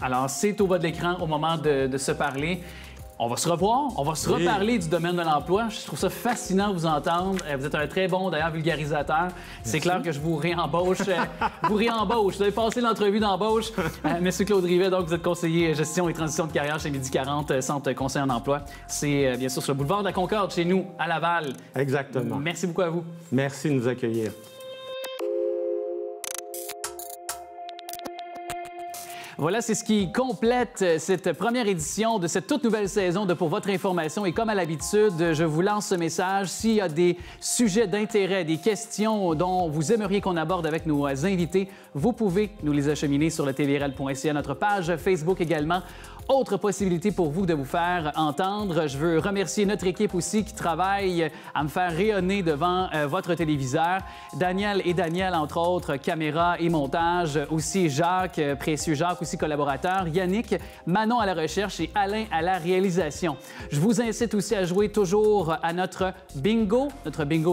Alors, c'est au bas de l'écran au moment de se parler. On va se revoir, on va se reparler du domaine de l'emploi. Je trouve ça fascinant de vous entendre. Vous êtes un très bon, d'ailleurs, vulgarisateur. C'est clair que je vous réembauche. Vous avez passé l'entrevue d'embauche. Monsieur Claude Rivet, donc, vous êtes conseiller gestion et transition de carrière chez Midi 40, Centre conseil en emploi. C'est bien sûr sur le boulevard de la Concorde, chez nous, à Laval. Exactement. Merci beaucoup à vous. Merci de nous accueillir. Voilà, c'est ce qui complète cette première édition de cette toute nouvelle saison de Pour votre information. Et comme à l'habitude, je vous lance ce message. S'il y a des sujets d'intérêt, des questions dont vous aimeriez qu'on aborde avec nos invités, vous pouvez nous les acheminer sur le tvrl.ca, notre page Facebook également. Autre possibilité pour vous de vous faire entendre. Je veux remercier notre équipe aussi qui travaille à me faire rayonner devant votre téléviseur. Daniel et Daniel, entre autres, caméra et montage. Aussi Jacques, précieux Jacques, aussi collaborateur. Yannick, Manon à la recherche et Alain à la réalisation. Je vous incite aussi à jouer toujours à notre bingo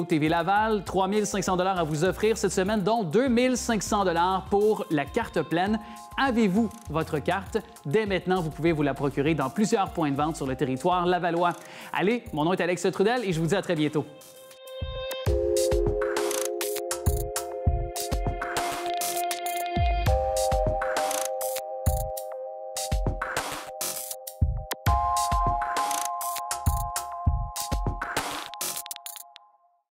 TV Laval. 3 500 $ à vous offrir cette semaine, dont 2 500 $ pour la carte pleine. Avez-vous votre carte? Dès maintenant, vous pouvez vous la procurer dans plusieurs points de vente sur le territoire lavallois. Allez, mon nom est Alex Trudel et je vous dis à très bientôt.